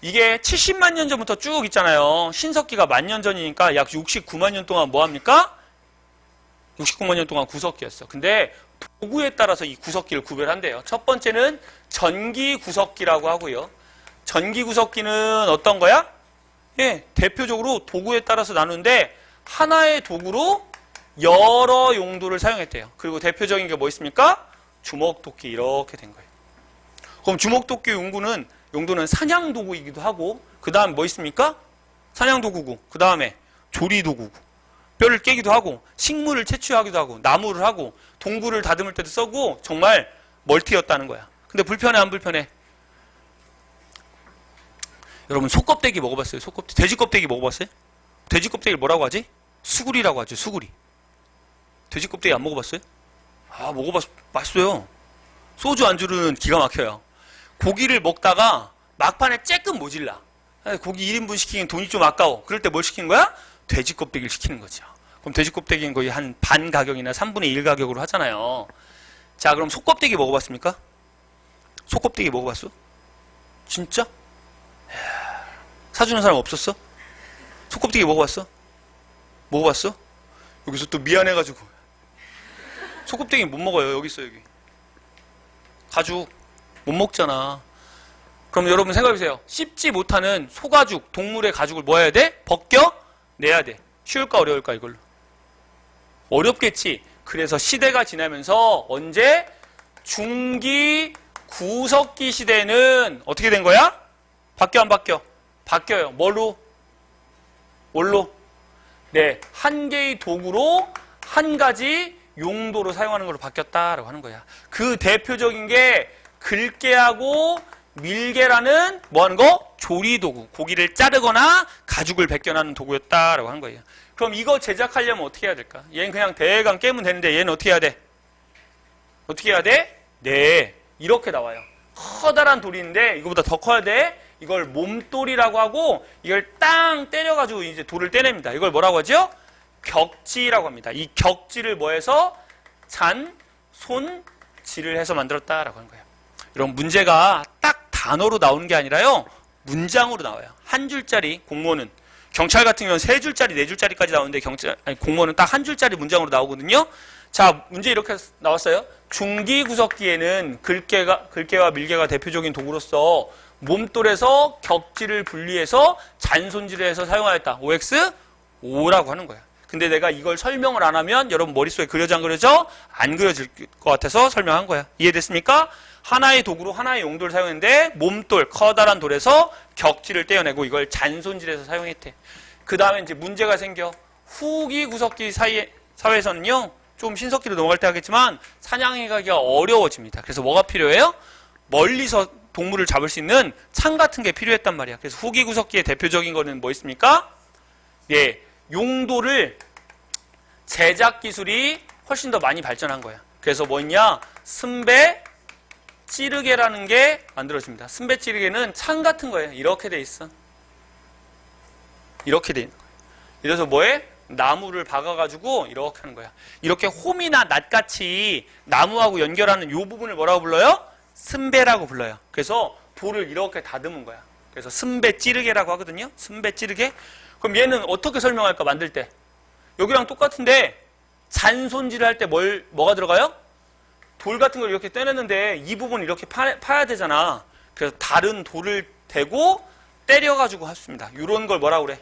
이게 70만 년 전부터 쭉 있잖아요. 신석기가 10,000년 전이니까 약 69만 년 동안 뭐 합니까? 69만 년 동안 구석기였어. 근데 도구에 따라서 이 구석기를 구별한대요. 첫 번째는 전기 구석기라고 하고요. 전기 구석기는 어떤 거야? 예, 대표적으로 도구에 따라서 나누는데 하나의 도구로 여러 용도를 사용했대요. 그리고 대표적인 게 뭐 있습니까? 주먹도끼 이렇게 된 거예요. 그럼 주먹도끼 용도는 사냥도구이기도 하고 그 다음 뭐 있습니까? 사냥도구고 그 다음에 조리도구고 뼈를 깨기도 하고 식물을 채취하기도 하고 나무를 하고 동굴을 다듬을 때도 쓰고 정말 멀티였다는 거야. 근데 불편해 안 불편해? 여러분 소껍데기 먹어봤어요? 소껍데기. 돼지 껍데기 먹어봤어요? 돼지 껍데기를 뭐라고 하지? 수구리라고 하죠. 수구리. 돼지 껍데기 안 먹어봤어요? 먹어봤어. 맛있어요. 소주 안주는 기가 막혀요. 고기를 먹다가 막판에 쬐끔 모질라. 고기 1인분 시키긴 돈이 좀 아까워. 그럴 때 뭘 시키는 거야? 돼지 껍데기를 시키는 거죠. 그럼 돼지 껍데기는 거의 한 반 가격이나 3분의 1 가격으로 하잖아요. 자, 그럼 소껍데기 먹어봤습니까? 소껍데기 먹어봤어? 진짜? 사주는 사람 없었어? 소껍데기 먹어봤어? 먹어봤어? 여기서 또 미안해가지고 소껍데기 못 먹어요. 여기 있어. 여기 가죽 못 먹잖아. 그럼 여러분 생각해보세요. 씹지 못하는 소가죽, 동물의 가죽을 뭐 해야 돼? 벗겨내야 돼. 쉬울까 어려울까 이걸로? 어렵겠지. 그래서 시대가 지나면서 언제? 중기 구석기 시대는 어떻게 된 거야? 바뀌어 안 바뀌어? 바뀌어요. 뭘로? 네, 한 개의 도구로 한 가지 용도로 사용하는 걸로 바뀌었다라고 하는 거야. 그 대표적인 게 긁게하고 밀게라는 뭐 하는 거? 조리도구. 고기를 자르거나 가죽을 벗겨내는 도구였다라고 하는 거예요. 그럼 이거 제작하려면 어떻게 해야 될까? 얘는 그냥 대강 깨면 되는데 얘는 어떻게 해야 돼? 어떻게 해야 돼? 네, 이렇게 나와요. 커다란 돌인데 이거보다 더 커야 돼. 이걸 몸돌이라고 하고 이걸 땅 때려가지고 이제 돌을 떼냅니다. 이걸 뭐라고 하죠? 격지라고 합니다. 이 격지를 뭐해서 잔손질을 해서 만들었다라고 하는 거예요. 이런 문제가 딱 단어로 나오는 게 아니라요. 문장으로 나와요. 한 줄짜리 공무원은 경찰 같은 경우는 세 줄짜리, 네 줄짜리까지 나오는데 공무원은 딱 한 줄짜리 문장으로 나오거든요. 자, 문제 이렇게 나왔어요. 중기 구석기에는 긁게와 밀게가 대표적인 도구로서 몸돌에서 격지를 분리해서 잔손질을 해서 사용하였다. OX? O라고 하는 거야. 근데 내가 이걸 설명을 안 하면 여러분 머릿속에 그려져 안 그려져? 안 그려질 것 같아서 설명한 거야. 이해됐습니까? 하나의 도구로 하나의 용도를 사용했는데 몸돌, 커다란 돌에서 격지를 떼어내고 이걸 잔손질해서 사용했대. 그 다음에 이제 문제가 생겨. 후기 구석기 사회에서는요. 좀 신석기로 넘어갈 때 하겠지만 사냥해 가기가 어려워집니다. 그래서 뭐가 필요해요? 멀리서 동물을 잡을 수 있는 창 같은 게 필요했단 말이야. 그래서 후기 구석기의 대표적인 거는 뭐 있습니까? 예, 용도를 제작 기술이 훨씬 더 많이 발전한 거야. 그래서 뭐 있냐? 승배 찌르개라는 게 만들어집니다. 승배 찌르개는 창 같은 거예요. 이렇게 돼 있어. 이렇게 돼 있는 거예요. 이래서 뭐해? 나무를 박아가지고 이렇게 하는 거야. 이렇게 홈이나 낫같이 나무하고 연결하는 이 부분을 뭐라고 불러요? 승배라고 불러요. 그래서 돌을 이렇게 다듬은 거야. 그래서 승배 찌르개라고 하거든요. 승배 찌르개. 그럼 얘는 어떻게 설명할까? 만들 때 여기랑 똑같은데 잔손질을 할 때 뭐가 들어가요? 돌 같은 걸 이렇게 떼냈는데 이 부분 이렇게 파야 되잖아. 그래서 다른 돌을 대고 때려가지고 했습니다. 이런 걸 뭐라고 그래?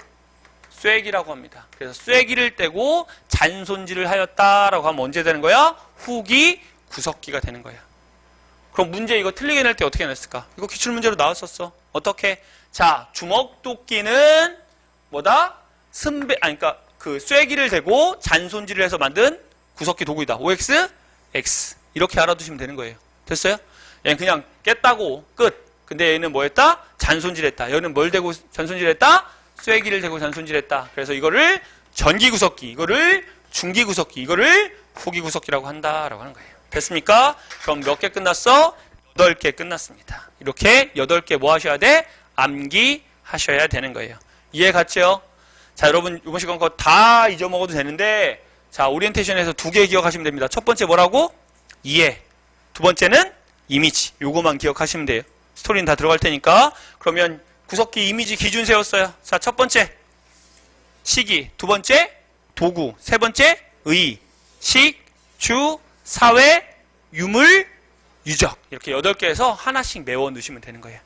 쐐기라고 합니다. 그래서 쐐기를 떼고 잔손질을 하였다라고 하면 언제 되는 거야? 후기 구석기가 되는 거야. 그럼 문제 이거 틀리게 낼 때 어떻게 냈을까? 이거 기출문제로 나왔었어. 어떻게? 자, 주먹도끼는 뭐다? 그러니까 그 쐐기를 대고 잔손질을 해서 만든 구석기 도구이다. OX, X. 이렇게 알아두시면 되는 거예요. 됐어요? 얘는 그냥 깼다고 끝. 근데 얘는 뭐 했다? 잔손질했다. 얘는 뭘 대고 잔손질했다? 쐐기를 대고 잔손질했다. 그래서 이거를 전기구석기, 이거를 중기구석기, 이거를 후기구석기라고 한다라고 하는 거예요. 됐습니까? 그럼 몇 개 끝났어? 8개 끝났습니다. 이렇게 8개 뭐 하셔야 돼? 암기하셔야 되는 거예요. 이해 갔죠? 자, 여러분 이번 시간 거 다 잊어먹어도 되는데 자, 오리엔테이션에서 2개 기억하시면 됩니다. 첫 번째 뭐라고? 이해. 두 번째는 이미지. 요거만 기억하시면 돼요. 스토리는 다 들어갈 테니까. 그러면 구석기 이미지 기준 세웠어요. 자, 첫 번째 시기, 두 번째 도구, 세 번째 의, 식, 주, 사회, 유물, 유적. 이렇게 8개에서 하나씩 메워 넣으시면 되는 거예요.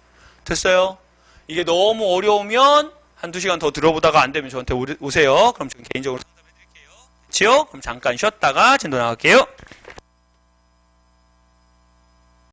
됐어요? 이게 너무 어려우면 한두 시간 더 들어보다가 안 되면 저한테 오세요. 그럼 저는 개인적으로 상담해 드릴게요. 그렇죠? 그럼 잠깐 쉬었다가 진도 나갈게요.